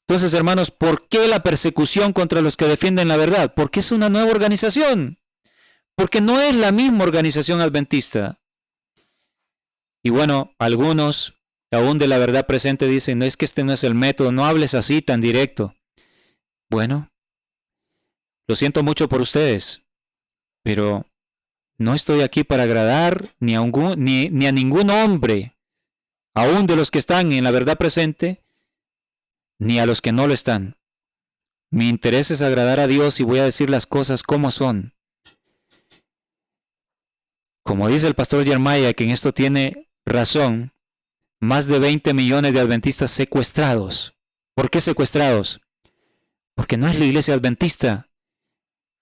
Entonces, hermanos, ¿por qué la persecución contra los que defienden la verdad? Porque es una nueva organización. Porque no es la misma organización adventista. Y bueno, algunos, aún de la verdad presente, dicen, no es que este no es el método, no hables así tan directo. Bueno, lo siento mucho por ustedes, pero no estoy aquí para agradar ni a ningún hombre, aún de los que están en la verdad presente, ni a los que no lo están. Mi interés es agradar a Dios y voy a decir las cosas como son. Como dice el pastor Jeremiah, que en esto tiene razón, más de 20 millones de adventistas secuestrados. ¿Por qué secuestrados? Porque no es la iglesia adventista.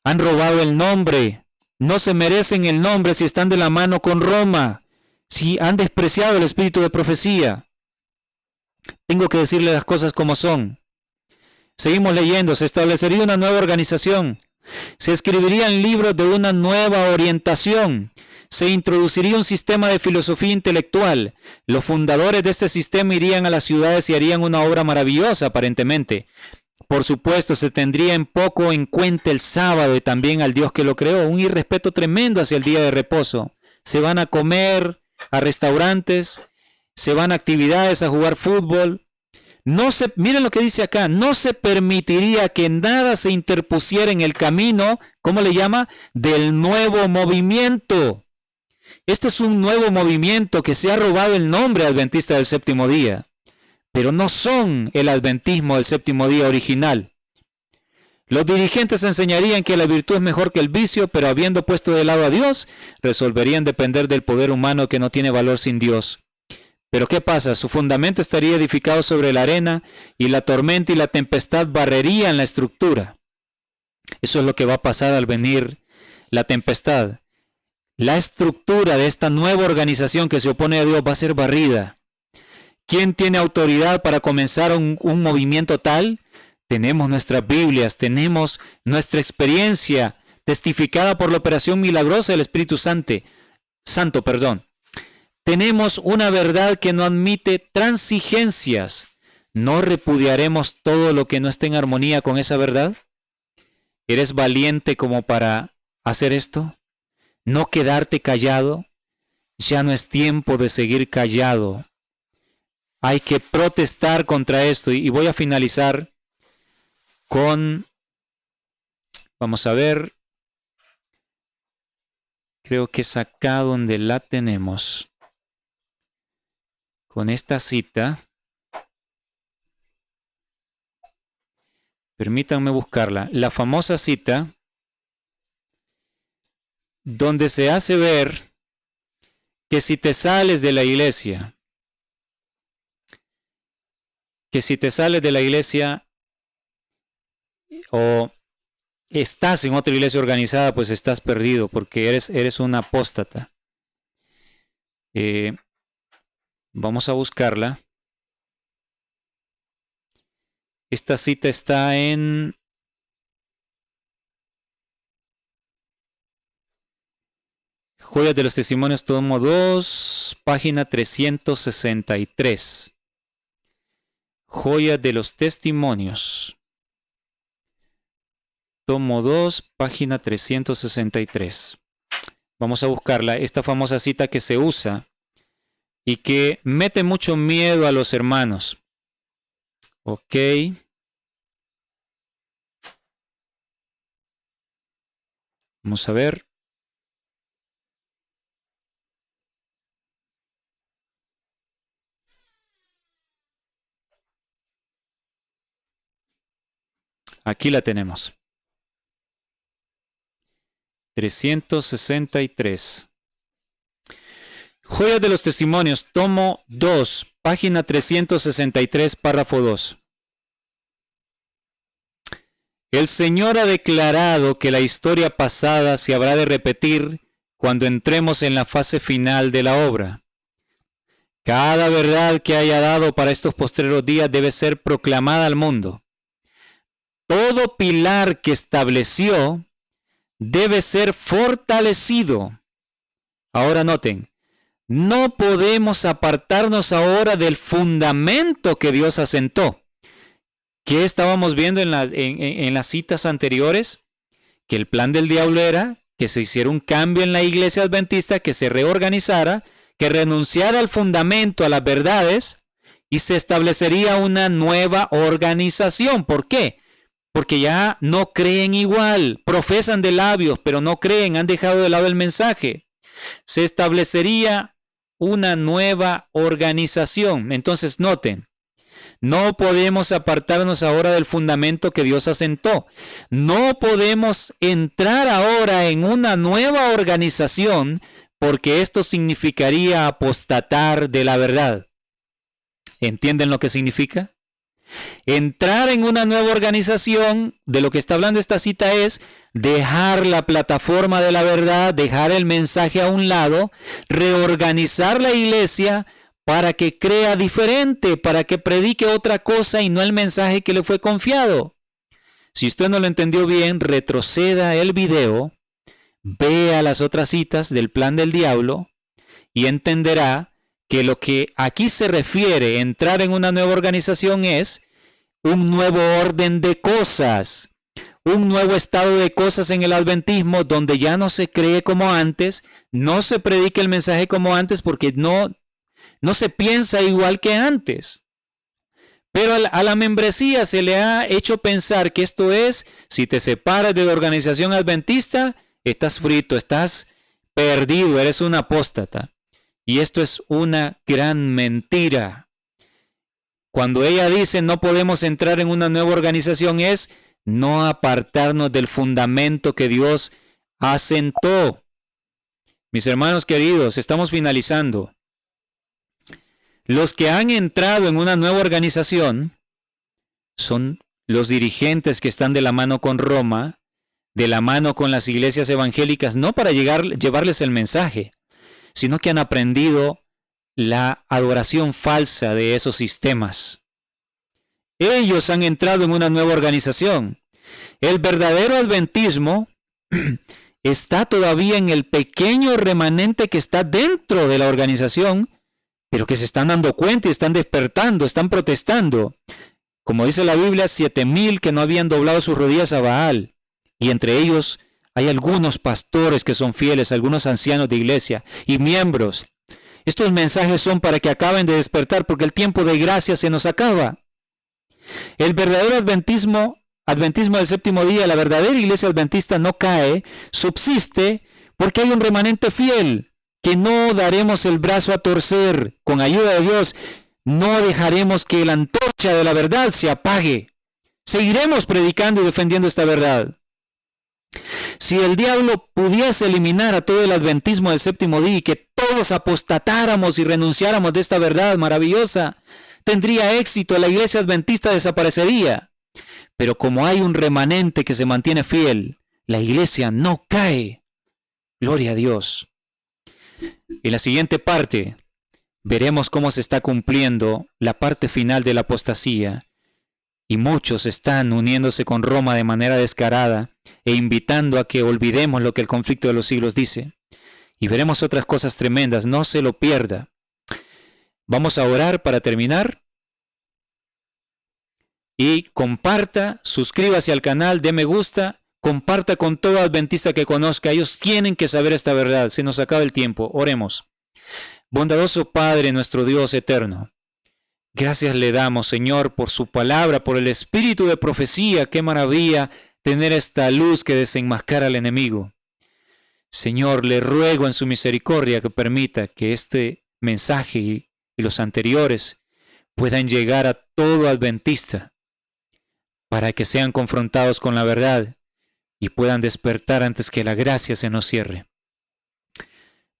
Han robado el nombre. No se merecen el nombre si están de la mano con Roma. Si han despreciado el espíritu de profecía. Tengo que decirle las cosas como son. Seguimos leyendo. Se establecería una nueva organización. Se escribirían libros de una nueva orientación. Se introduciría un sistema de filosofía intelectual. Los fundadores de este sistema irían a las ciudades y harían una obra maravillosa, aparentemente. Por supuesto, se tendría en poco en cuenta el sábado y también al Dios que lo creó. Un irrespeto tremendo hacia el día de reposo. Se van a comer a restaurantes, se van a actividades, a jugar fútbol. Miren lo que dice acá, no se permitiría que nada se interpusiera en el camino, ¿cómo le llama? Del nuevo movimiento. Este es un nuevo movimiento que se ha robado el nombre adventista del séptimo día, pero no son el adventismo del séptimo día original. Los dirigentes enseñarían que la virtud es mejor que el vicio, pero habiendo puesto de lado a Dios, resolverían depender del poder humano que no tiene valor sin Dios. Pero ¿qué pasa? Su fundamento estaría edificado sobre la arena y la tormenta y la tempestad barrerían la estructura. Eso es lo que va a pasar al venir la tempestad. La estructura de esta nueva organización que se opone a Dios va a ser barrida. ¿Quién tiene autoridad para comenzar un movimiento tal? Tenemos nuestras Biblias, tenemos nuestra experiencia testificada por la operación milagrosa del Espíritu Santo. Tenemos una verdad que no admite transigencias. ¿No repudiaremos todo lo que no esté en armonía con esa verdad? ¿Eres valiente como para hacer esto? ¿No quedarte callado? Ya no es tiempo de seguir callado. Hay que protestar contra esto. Y voy a finalizar con, vamos a ver, creo que es acá donde la tenemos. Con esta cita. Permítanme buscarla. La famosa cita donde se hace ver que si te sales de la iglesia, o estás en otra iglesia organizada, pues estás perdido porque eres un apóstata. Vamos a buscarla. Esta cita está en Joyas de los Testimonios, tomo 2, página 363. Joyas de los Testimonios, tomo 2, página 363. Vamos a buscarla, esta famosa cita que se usa y que mete mucho miedo a los hermanos. Ok. Vamos a ver. Aquí la tenemos. 363. Joyas de los Testimonios, tomo 2, página 363, párrafo 2. El Señor ha declarado que la historia pasada se habrá de repetir cuando entremos en la fase final de la obra. Cada verdad que haya dado para estos postreros días debe ser proclamada al mundo. Todo pilar que estableció debe ser fortalecido. Ahora noten, no podemos apartarnos ahora del fundamento que Dios asentó. ¿Qué estábamos viendo en las citas anteriores? Que el plan del diablo era que se hiciera un cambio en la iglesia adventista, que se reorganizara, que renunciara al fundamento, a las verdades, y se establecería una nueva organización. ¿Por qué? Porque ya no creen igual, profesan de labios, pero no creen, han dejado de lado el mensaje. Se establecería una nueva organización. Entonces noten, no podemos apartarnos ahora del fundamento que Dios asentó. No podemos entrar ahora en una nueva organización porque esto significaría apostatar de la verdad. ¿Entienden lo que significa? Entrar en una nueva organización, de lo que está hablando esta cita, es dejar la plataforma de la verdad, dejar el mensaje a un lado, reorganizar la iglesia para que crea diferente, para que predique otra cosa y no el mensaje que le fue confiado. Si usted no lo entendió bien, retroceda el video, vea las otras citas del plan del diablo y entenderá que lo que aquí se refiere entrar en una nueva organización es un nuevo orden de cosas, un nuevo estado de cosas en el adventismo donde ya no se cree como antes, no se predica el mensaje como antes porque no se piensa igual que antes. Pero a la membresía se le ha hecho pensar que esto es, si te separas de la organización adventista, estás frito, estás perdido, eres un apóstata. Y esto es una gran mentira. Cuando ella dice no podemos entrar en una nueva organización es no apartarnos del fundamento que Dios asentó. Mis hermanos queridos, estamos finalizando. Los que han entrado en una nueva organización son los dirigentes que están de la mano con Roma, de la mano con las iglesias evangélicas, no para llevarles el mensaje, sino que han aprendido la adoración falsa de esos sistemas. Ellos han entrado en una nueva organización. El verdadero adventismo está todavía en el pequeño remanente que está dentro de la organización, pero que se están dando cuenta y están despertando, están protestando. Como dice la Biblia, 7,000 que no habían doblado sus rodillas a Baal. Y entre ellos hay algunos pastores que son fieles, algunos ancianos de iglesia y miembros. Estos mensajes son para que acaben de despertar porque el tiempo de gracia se nos acaba. El verdadero adventismo del séptimo día, la verdadera iglesia adventista no cae, subsiste porque hay un remanente fiel. Que no daremos el brazo a torcer. Con ayuda de Dios, no dejaremos que la antorcha de la verdad se apague. Seguiremos predicando y defendiendo esta verdad. Si el diablo pudiese eliminar a todo el adventismo del séptimo día y que todos apostatáramos y renunciáramos de esta verdad maravillosa, tendría éxito, la iglesia adventista desaparecería. Pero como hay un remanente que se mantiene fiel, la iglesia no cae. Gloria a Dios. En la siguiente parte veremos cómo se está cumpliendo la parte final de la apostasía y muchos están uniéndose con Roma de manera descarada e invitando a que olvidemos lo que el conflicto de los siglos dice. Y veremos otras cosas tremendas, no se lo pierda. Vamos a orar para terminar. Y comparta, suscríbase al canal, dé me gusta. Comparta con todo adventista que conozca. Ellos tienen que saber esta verdad. Se nos acaba el tiempo. Oremos. Bondadoso Padre, nuestro Dios eterno. Gracias le damos, Señor, por su palabra, por el espíritu de profecía. Qué maravilla tener esta luz que desenmascara al enemigo. Señor, le ruego en su misericordia que permita que este mensaje y los anteriores puedan llegar a todo adventista para que sean confrontados con la verdad y puedan despertar antes que la gracia se nos cierre.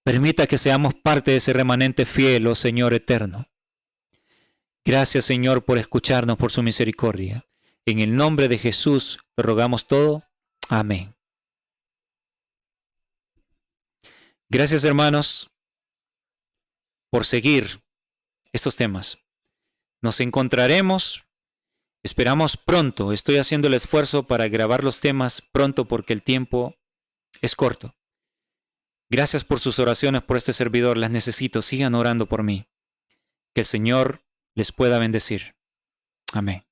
Permita que seamos parte de ese remanente fiel, oh Señor eterno. Gracias, Señor, por escucharnos, por su misericordia. En el nombre de Jesús lo rogamos todo. Amén. Gracias, hermanos, por seguir estos temas. Nos encontraremos, esperamos pronto. Estoy haciendo el esfuerzo para grabar los temas pronto porque el tiempo es corto. Gracias por sus oraciones por este servidor. Las necesito. Sigan orando por mí. Que el Señor les pueda bendecir. Amén.